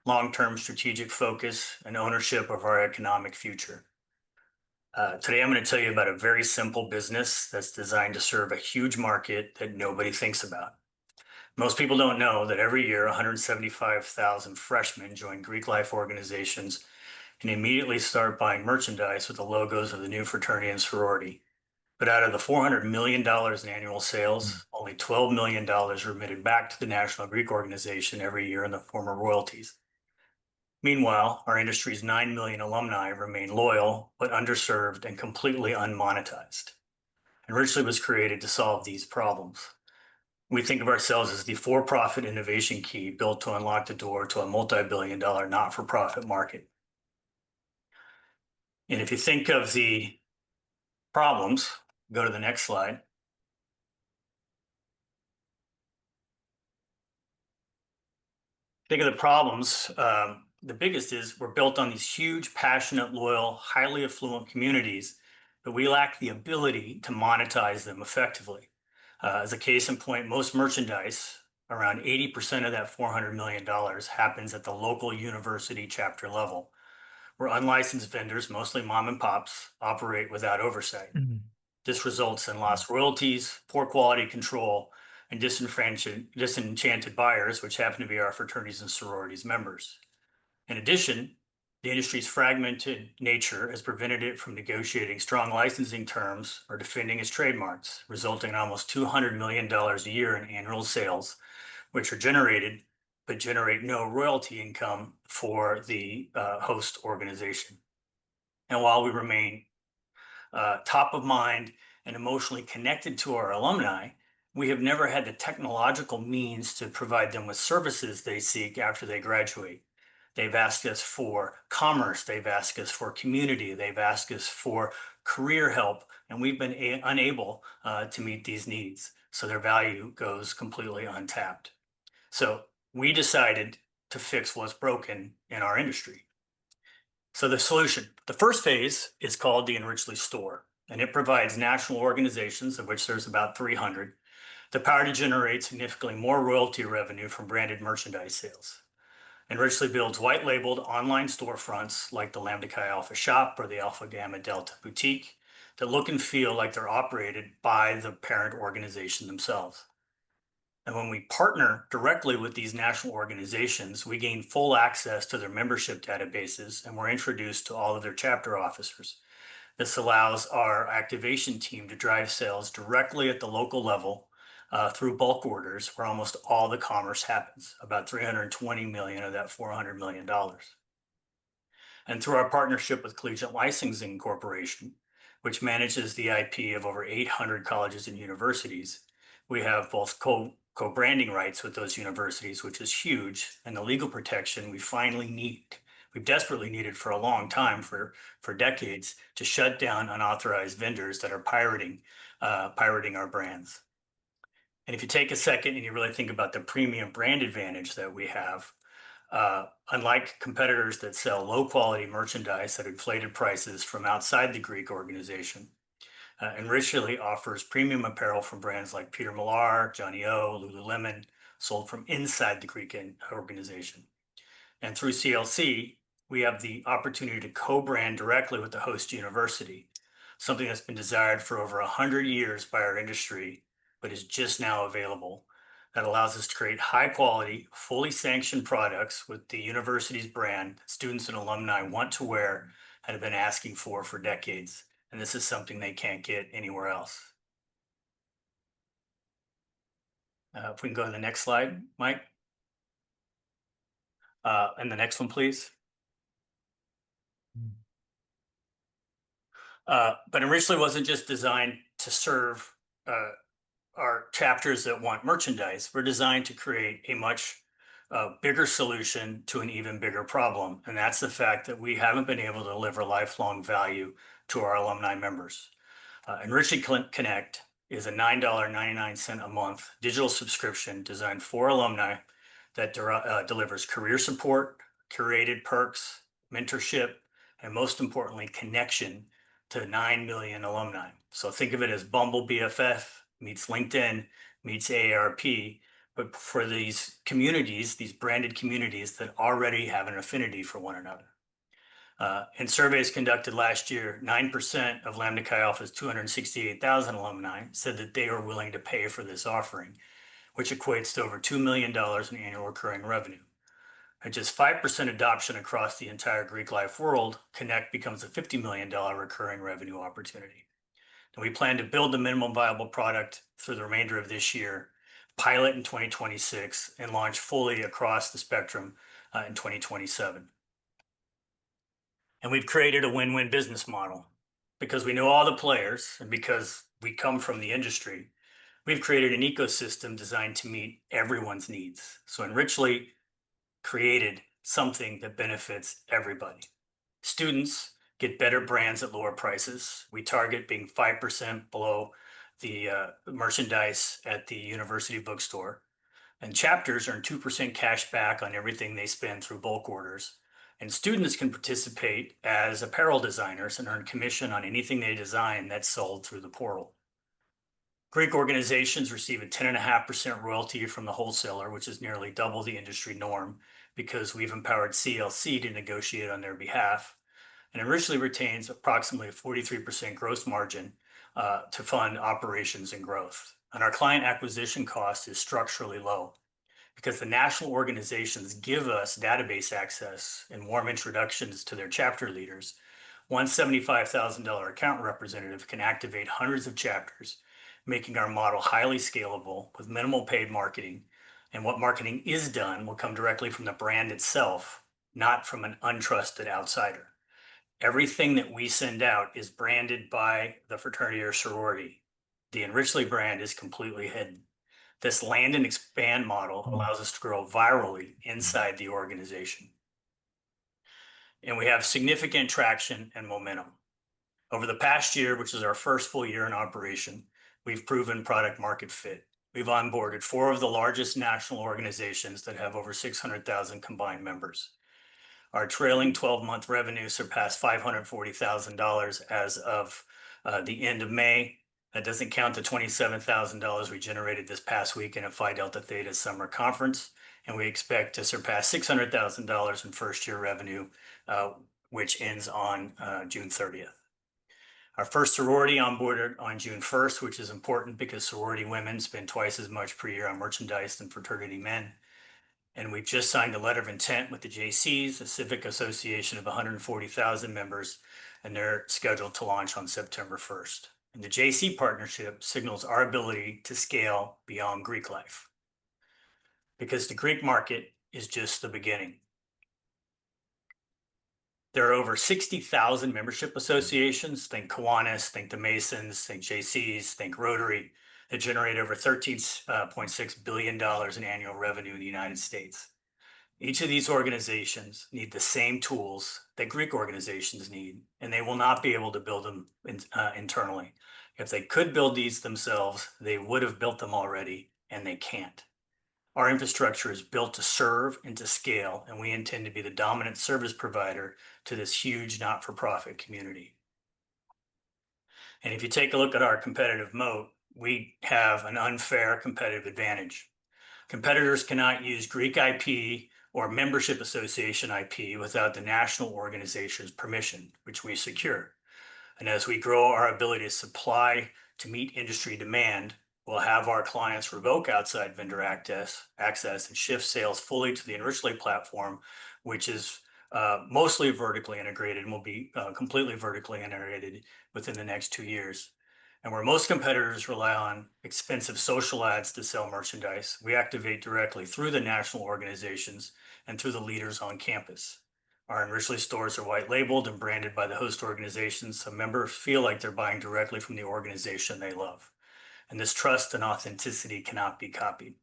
Speaker 8: long-term strategic focus, and ownership of our economic future. Today, I'm going to tell you about a very simple business that's designed to serve a huge market that nobody thinks about. Most people don't know that every year, 175,000 freshmen join Greek life organizations and immediately start buying merchandise with the logos of the new fraternity and sorority. But out of the $400 million in annual sales, only $12 million are remitted back to the National Greek Organization every year in the form of royalties. Meanwhile, our industry's 9 million alumni remain loyal, but underserved and completely unmonetized. Enrichly was created to solve these problems. We think of ourselves as the for-profit innovation key built to unlock the door to a multi-billion-dollar not-for-profit market. And if you think of the problems, go to the next slide. Think of the problems. The biggest is we're built on these huge, passionate, loyal, highly affluent communities, but we lack the ability to monetize them effectively. As a case in point, most merchandise, around 80% of that $400 million, happens at the local university chapter level, where unlicensed vendors, mostly mom and pops, operate without oversight. This results in lost royalties, poor quality control, and disenchanted buyers, which happen to be our fraternities and sororities members. In addition, the industry's fragmented nature has prevented it from negotiating strong licensing terms or defending its trademarks, resulting in almost $200 million a year in annual sales, which are generated but generate no royalty income for the host organization. And while we remain top of mind and emotionally connected to our alumni, we have never had the technological means to provide them with services they seek after they graduate. They've asked us for commerce, they've asked us for community, they've asked us for career help, and we've been unable to meet these needs. So their value goes completely untapped. So we decided to fix what's broken in our industry. So the solution, the first phase is called the Enrichly Store, and it provides national organizations, of which there's about 300, the power to generate significantly more royalty revenue from branded merchandise sales. Enrichly builds white-labeled online storefronts like the Lambda Chi Alpha Shop or the Alpha Gamma Delta Boutique that look and feel like they're operated by the parent organization themselves. And when we partner directly with these national organizations, we gain full access to their membership databases, and we're introduced to all of their chapter officers. This allows our activation team to drive sales directly at the local level through bulk orders, where almost all the commerce happens, about 320 million of that $400 million. And through our partnership with Collegiate Licensing Corporation, which manages the IP of over 800 colleges and universities, we have both co-branding rights with those universities, which is huge, and the legal protection we finally need. We've desperately needed for a long time, for decades, to shut down unauthorized vendors that are pirating our brands. And if you take a second and you really think about the premium brand advantage that we have, unlike competitors that sell low quality merchandise at inflated prices from outside the Greek organization, Enrichly offers premium apparel from brands like Peter Millar, Johnny O, Lululemon, sold from inside the Greek organization. And through CLC, we have the opportunity to co-brand directly with the host university, something that's been desired for over 100 years by our industry, but is just now available. That allows us to create high quality, fully sanctioned products with the university's brand that students and alumni want to wear and have been asking for decades. And this is something they can't get anywhere else. If we can go to the next slide, Mike. And the next one, please. But Enrichly wasn't just designed to serve our chapters that want merchandise. We're designed to create a much bigger solution to an even bigger problem. And that's the fact that we haven't been able to deliver lifelong value to our alumni members. Enrichly Connect is a $9.99 a month digital subscription designed for alumni that delivers career support, curated perks, mentorship, and most importantly, connection to 9 million alumni. So think of it as Bumble BFF meets LinkedIn meets AARP, but for these communities, these branded communities that already have an affinity for one another. In surveys conducted last year, 9% of Lambda Chi Alpha's 268,000 alumni said that they are willing to pay for this offering, which equates to over $2 million in annual recurring revenue. At just 5% adoption across the entire Greek life world, Connect becomes a $50 million recurring revenue opportunity. And we plan to build the minimum viable product through the remainder of this year, pilot in 2026, and launch fully across the spectrum in 2027. And we've created a win-win business model because we know all the players and because we come from the industry. We've created an ecosystem designed to meet everyone's needs. So Enrichly created something that benefits everybody. Students get better brands at lower prices. We target being 5% below the merchandise at the university bookstore. And chapters earn 2% cash back on everything they spend through bulk orders. And students can participate as apparel designers and earn commission on anything they design that's sold through the portal. Greek organizations receive a 10.5% royalty from the wholesaler, which is nearly double the industry norm because we've empowered CLC to negotiate on their behalf. And Enrichly retains approximately a 43% gross margin to fund operations and growth. And our client acquisition cost is structurally low because the national organizations give us database access and warm introductions to their chapter leaders. One $75,000 account representative can activate hundreds of chapters, making our model highly scalable with minimal paid marketing. And what marketing is done will come directly from the brand itself, not from an untrusted outsider. Everything that we send out is branded by the fraternity or sorority. The Enrichly brand is completely hidden. This land and expand model allows us to grow virally inside the organization. And we have significant traction and momentum. Over the past year, which is our first full year in operation, we've proven product market fit. We've onboarded 4 of the largest national organizations that have over 600,000 combined members. Our trailing 12-month revenue surpassed $540,000 as of the end of May. That doesn't count the $27,000 we generated this past weekend at Phi Delta Theta Summer Conference, and we expect to surpass $600,000 in first-year revenue, which ends on June 30th. Our first sorority onboarded on June 1st, which is important because sorority women spend twice as much per year on merchandise than fraternity men. And we've just signed a letter of intent with the JCs, a civic association of 140,000 members, and they're scheduled to launch on September 1st. And the JC partnership signals our ability to scale beyond Greek life because the Greek market is just the beginning. There are over 60,000 membership associations. Think Kiwanis, think the Masons, think JCs, think Rotary, that generate over $13.6 billion in annual revenue in the United States. Each of these organizations need the same tools that Greek organizations need, and they will not be able to build them internally. If they could build these themselves, they would have built them already, and they can't. Our infrastructure is built to serve and to scale, and we intend to be the dominant service provider to this huge not-for-profit community. And if you take a look at our competitive moat, we have an unfair competitive advantage. Competitors cannot use Greek IP or membership association IP without the national organization's permission, which we secure. And as we grow our ability to supply to meet industry demand, we'll have our clients revoke outside vendor access and shift sales fully to the Enrichly platform, which is mostly vertically integrated and will be completely vertically integrated within the next 2 years. And where most competitors rely on expensive social ads to sell merchandise, we activate directly through the national organizations and through the leaders on campus. Our Enrichly stores are white labeled and branded by the host organizations, so members feel like they're buying directly from the organization they love. And this trust and authenticity cannot be copied.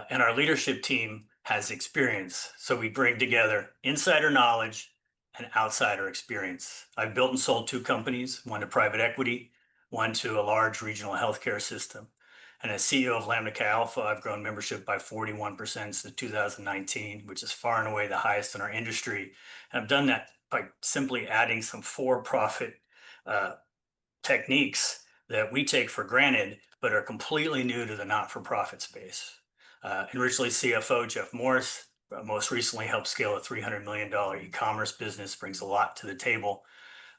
Speaker 8: And our leadership team has experience, so we bring together insider knowledge and outsider experience. I've built and sold 2 companies, one to private equity, one to a large regional healthcare system. And as CEO of Lambda Chi Alpha, I've grown membership by 41% since 2019, which is far and away the highest in our industry. And I've done that by simply adding some for-profit techniques that we take for granted, but are completely new to the not-for-profit space. Enrichly CFO Jeff Morris most recently helped scale a $300 million e-commerce business, brings a lot to the table.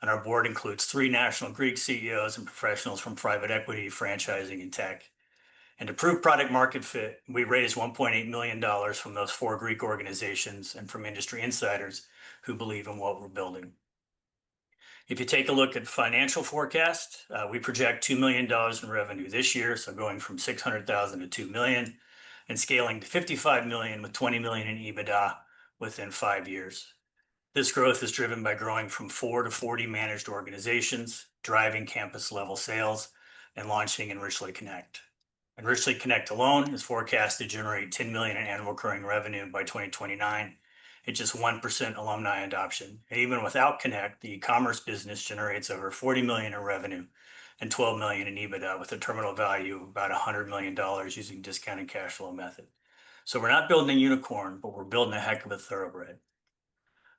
Speaker 8: And our board includes 3 national Greek CEOs and professionals from private equity, franchising, and tech. And to prove product market fit, we raised $1.8 million from those 4 Greek organizations and from industry insiders who believe in what we're building. If you take a look at financial forecast, we project $2 million in revenue this year, so going from 600,000 to $2 million, and scaling to 55 million with 20 million in EBITDA within 5 years. This growth is driven by growing from 4 to 40 managed organizations, driving campus level sales, and launching Enrichly Connect. Enrichly Connect alone is forecast to generate 10 million in annual recurring revenue by 2029. It's just 1% alumni adoption. And even without Connect, the e-commerce business generates over 40 million in revenue and 12 million in EBITDA with a terminal value of about $100 million using discounted cash flow method. So we're not building a unicorn, but we're building a heck of a thoroughbred.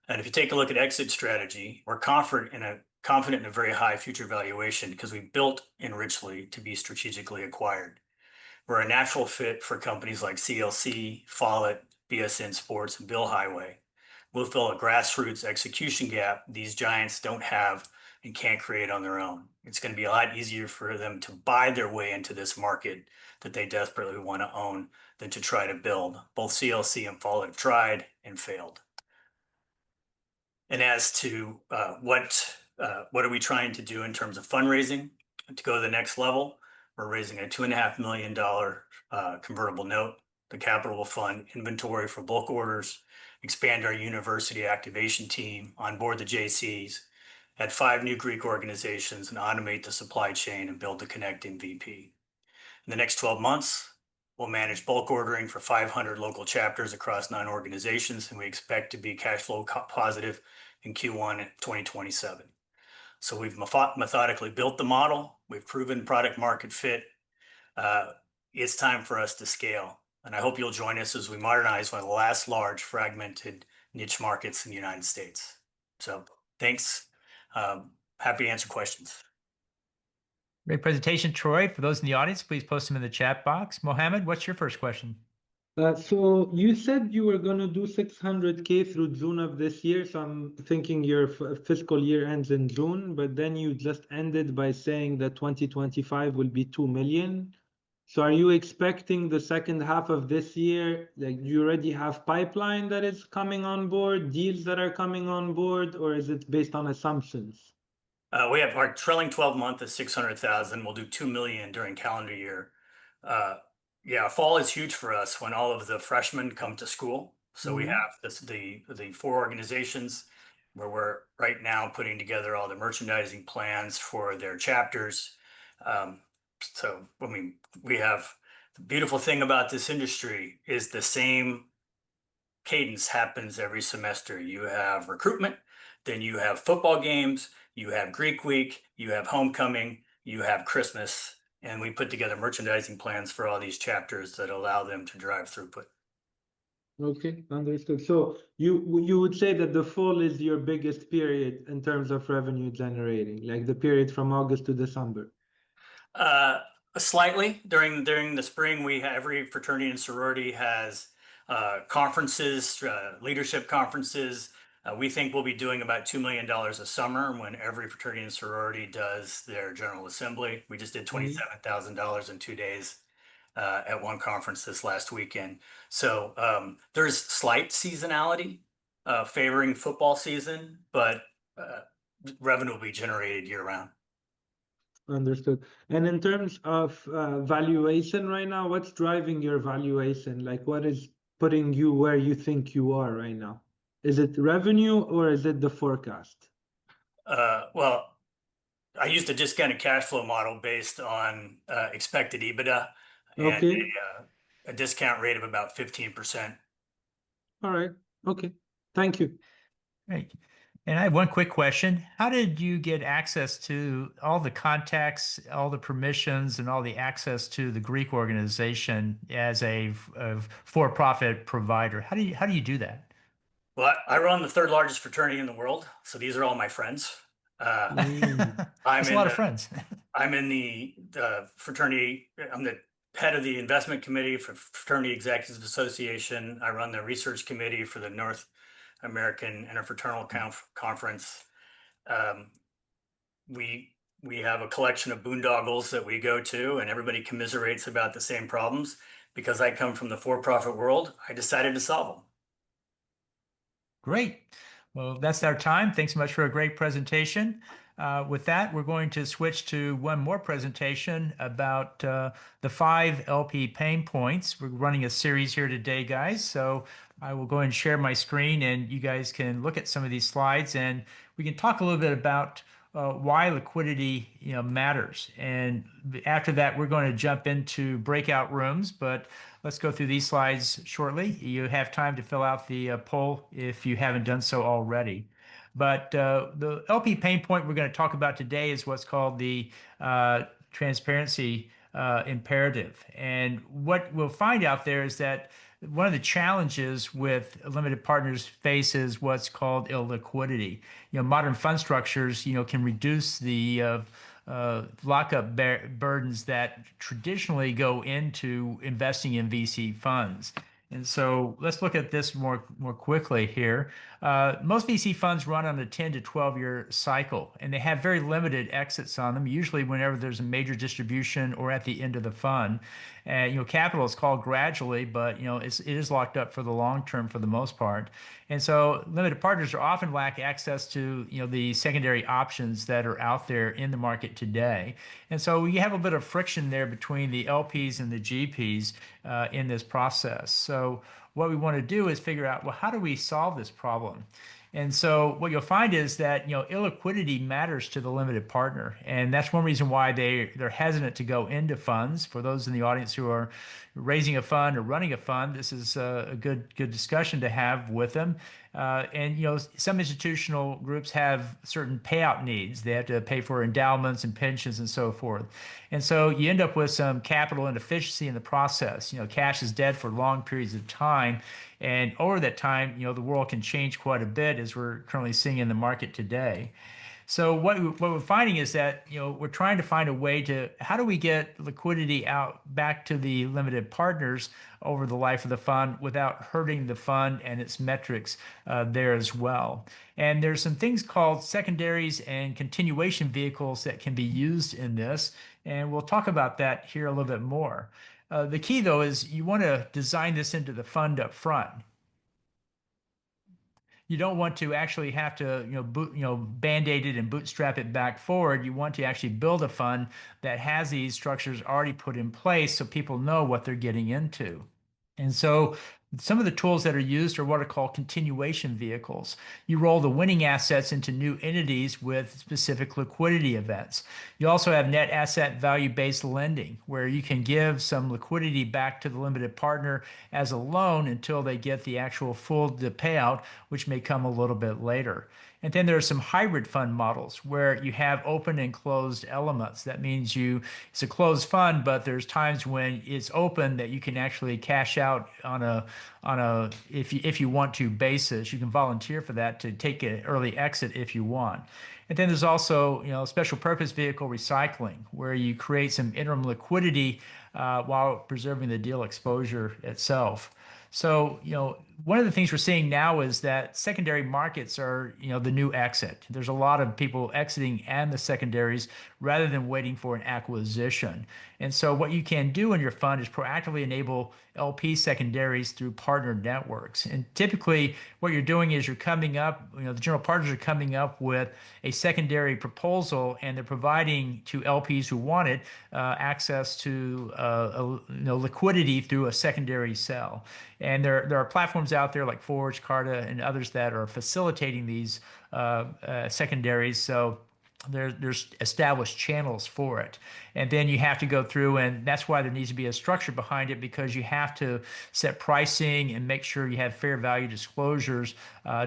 Speaker 8: And if you take a look at exit strategy, we're confident in a very high future valuation because we built Enrichly to be strategically acquired. We're a natural fit for companies like CLC, Follett, BSN Sports, and Bill Highway. We'll fill a grassroots execution gap these giants don't have and can't create on their own. It's going to be a lot easier for them to buy their way into this market that they desperately want to own than to try to build. Both CLC and Follett have tried and failed. And as to what are we trying to do in terms of fundraising to go to the next level, we're raising a $2.5 million convertible note. The capital will fund inventory for bulk orders, expand our university activation team, onboard the JCs, add 5 new Greek organizations, and automate the supply chain and build the Connect MVP. In the next 12 months, we'll manage bulk ordering for 500 local chapters across 9 organizations, and we expect to be cash flow positive in Q1 2027. So we've methodically built the model. We've proven product market fit. It's time for us to scale. And I hope you'll join us as we modernize one of the last large fragmented niche markets in the United States. So thanks. Happy to answer questions.
Speaker 2: Great presentation, Troy. For those in the audience, please post them in the chat box. Mohammed, what's your first question?
Speaker 5: So you said you were going to do 600K through June of this year. So I'm thinking your fiscal year ends in June, but then you just ended by saying that 2025 will be 2 million. So are you expecting the second half of this year, like you already have pipeline that is coming on board, deals that are coming on board, or is it based on assumptions?
Speaker 8: We have our trailing 12 month is 600,000. We'll do 2 million during calendar year. Yeah, fall is huge for us when all of the freshmen come to school. So we have the 4 organizations where we're right now putting together all the merchandising plans for their chapters. So I mean, we have the beautiful thing about this industry is the same cadence happens every semester. You have recruitment, then you have football games, you have Greek week, you have homecoming, you have Christmas, and we put together merchandising plans for all these chapters that allow them to drive throughput.
Speaker 5: Okay, understood. So you would say that the fall is your biggest period in terms of revenue generating, like the period from August to December?
Speaker 8: Slightly. During the spring, every fraternity and sorority has conferences, leadership conferences. We think we'll be doing about $2 million a summer when every fraternity and sorority does their General Assembly. We just did $27,000 in 2 days at one conference this last weekend. So there's slight seasonality favoring football season, but revenue will be generated year round.
Speaker 5: Understood. And in terms of valuation right now, what's driving your valuation? Like, what is putting you where you think you are right now? Is it revenue or is it the forecast?
Speaker 8: Well, I used a discounted cash flow model based on expected EBITDA and a discount rate of about 15%.
Speaker 5: All right. Okay. Thank you.
Speaker 2: Great. And I have one quick question. How did you get access to all the contacts, all the permissions, and all the access to the Greek organization as a for-profit provider? How do you do that?
Speaker 8: Well, I run the third largest fraternity in the world, so these are all my friends.
Speaker 2: That's a lot of friends.
Speaker 8: I'm in the fraternity. I'm the head of the investment committee for Fraternity Executives Association. I run the research committee for the North American Interfraternal Conference. We have a collection of boondoggles that we go to, and everybody commiserates about the same problems. Because I come from the for-profit world, I decided to solve them.
Speaker 2: Great. Well, that's our time. Thanks so much for a great presentation. With that, we're going to switch to one more presentation about the 5 LP pain points. We're running a series here today, guys. So I will go and share my screen, and you guys can look at some of these slides, and we can talk a little bit about why liquidity matters. And after that, we're going to jump into breakout rooms, but let's go through these slides shortly. You have time to fill out the poll if you haven't done so already. But the LP pain point we're going to talk about today is what's called the transparency imperative. And what we'll find out there is that one of the challenges with limited partners faces what's called illiquidity. Modern fund structures, can reduce the lockup burdens that traditionally go into investing in VC funds. And so let's look at this more quickly here. Most VC funds run on a 10 to 12-year cycle, and they have very limited exits on them, usually whenever there's a major distribution or at the end of the fund. And capital is called gradually, but it is locked up for the long term for the most part. And so limited partners are often lack access to the secondary options that are out there in the market today. And so you have a bit of friction there between the LPs and the GPs in this process. So what we want to do is figure out, well, how do we solve this problem? And so what you'll find is that illiquidity matters to the limited partner, and that's one reason why they're hesitant to go into funds. For those in the audience who are raising a fund or running a fund, this is a good discussion to have with them. And some institutional groups have certain payout needs. They have to pay for endowments and pensions and so forth. And so you end up with some capital inefficiency in the process. Cash is dead for long periods of time. And over that time, the world can change quite a bit, as we're currently seeing in the market today. So what we're finding is that we're trying to find a way to, how do we get liquidity out back to the limited partners over the life of the fund without hurting the fund and its metrics there as well. And there's some things called secondaries and continuation vehicles that can be used in this, and we'll talk about that here a little bit more. The key, though, is you want to design this into the fund up front. You don't want to actually have to, band-aid it and bootstrap it back forward. You want to actually build a fund that has these structures already put in place so people know what they're getting into. And so some of the tools that are used are what are called continuation vehicles. You roll the winning assets into new entities with specific liquidity events. You also have net asset value-based lending, where you can give some liquidity back to the limited partner as a loan until they get the actual full payout, which may come a little bit later. And then there are some hybrid fund models where you have open and closed elements. That means it's a closed fund, but there's times when it's open that you can actually cash out on a if you want to basis. You can volunteer for that to take an early exit if you want. And then there's also special purpose vehicle recycling, where you create some interim liquidity while preserving the deal exposure itself. So, one of the things we're seeing now is that secondary markets are, the new exit. There's a lot of people exiting and the secondaries rather than waiting for an acquisition. And so what you can do in your fund is proactively enable LP secondaries through partner networks. And typically what you're doing is you're coming up, the general partners are coming up with a secondary proposal, and they're providing to LPs who want it access to liquidity through a secondary sell. And there are platforms out there like Forge, Carta, and others that are facilitating these secondaries. So there's established channels for it. And then you have to go through, and that's why there needs to be a structure behind it, because you have to set pricing and make sure you have fair value disclosures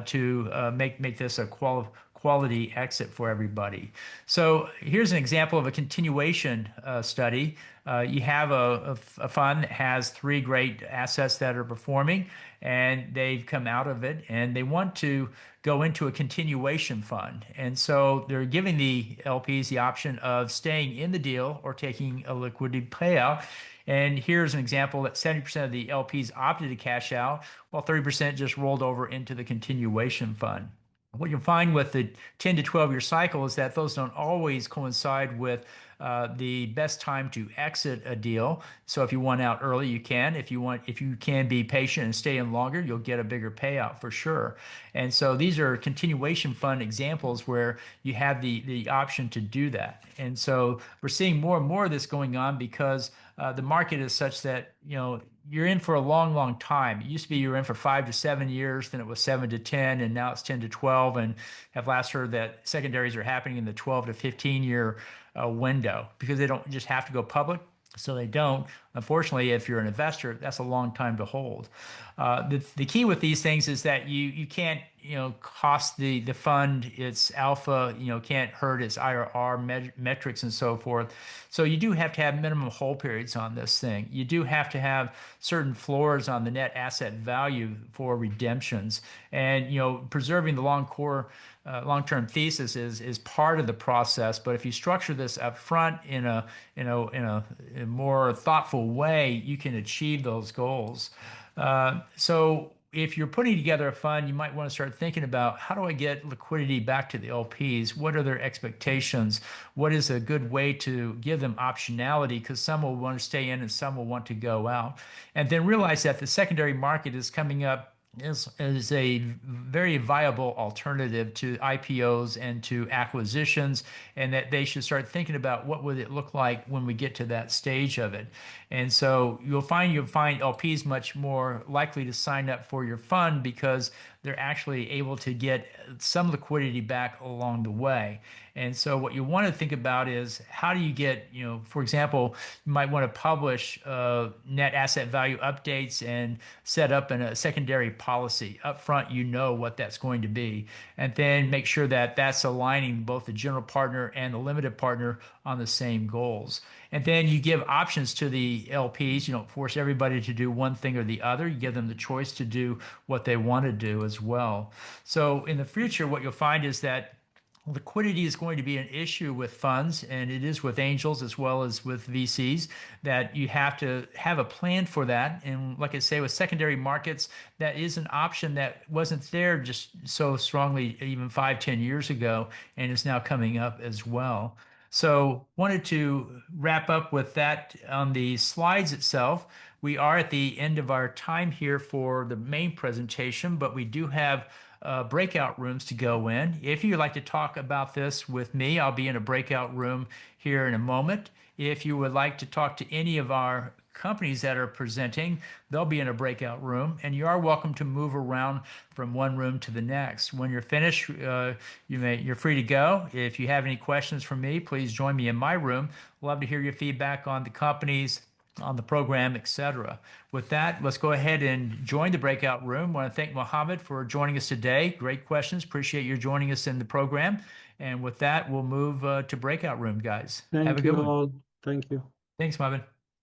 Speaker 2: to make this a quality exit for everybody. So here's an example of a continuation study. You have a fund that has 3 great assets that are performing, and they've come out of it, and they want to go into a continuation fund. And so they're giving the LPs the option of staying in the deal or taking a liquidity payout. And here's an example that 70% of the LPs opted to cash out, while 30% just rolled over into the continuation fund. What you'll find with the 10 to 12 year cycle is that those don't always coincide with the best time to exit a deal. So if you want out early, you can. If you can be patient and stay in longer, you'll get a bigger payout for sure. And so these are continuation fund examples where you have the option to do that. And so we're seeing more and more of this going on because the market is such that, you're in for a long, long time. It used to be you're in for 5 to 7 years, then it was 7 to 10, and now it's 10 to 12. And have last heard that secondaries are happening in the 12 to 15 year window because they don't just have to go public. So they don't. Unfortunately, if you're an investor, that's a long time to hold. The key with these things is that you can't cost the fund its alpha, can't hurt its IRR metrics and so forth. So you do have to have minimum hold periods on this thing. You do have to have certain floors on the net asset value for redemptions, and preserving the long-term thesis is part of the process. But if you structure this up front in a more thoughtful way, you can achieve those goals. So if you're putting together a fund, you might want to start thinking about, how do I get liquidity back to the LPs? What are their expectations? What is a good way to give them optionality? Because some will want to stay in and some will want to go out. And then realize that the secondary market is coming up is a very viable alternative to IPOs and to acquisitions, and that they should start thinking about what would it look like when we get to that stage of it. And so you'll find LPs much more likely to sign up for your fund because they're actually able to get some liquidity back along the way. And so what you want to think about is, how do you get, for example, you might want to publish net asset value updates and set up a secondary policy up front. What that's going to be, and then make sure that that's aligning both the general partner and the limited partner on the same goals. And then you give options to the LPs. You don't force everybody to do one thing or the other. You give them the choice to do what they want to do as well. So in the future, what you'll find is that liquidity is going to be an issue with funds, and it is with angels as well as with VCs, that you have to have a plan for that. And like I say, with secondary markets, that is an option that wasn't there just so strongly even 5-10 years ago, and is now coming up as well. So wanted to wrap up with that on the slides itself. We are at the end of our time here for the main presentation, but we do have breakout rooms to go in. If you'd like to talk about this with me, I'll be in a breakout room here in a moment. If you would like to talk to any of our companies that are presenting, they'll be in a breakout room, and you are welcome to move around from one room to the next. When you're finished, you're free to go. If you have any questions for me, please join me in my room. Love to hear your feedback on the companies, on the program, etc. With that, let's go ahead and join the breakout room. I want to thank Mohammed for joining us today. Great questions. Appreciate you joining us in the program. And with that, we'll move to breakout room, guys. Have a good one.
Speaker 5: Thank you all. Thank you.
Speaker 2: Thanks, Mohammed.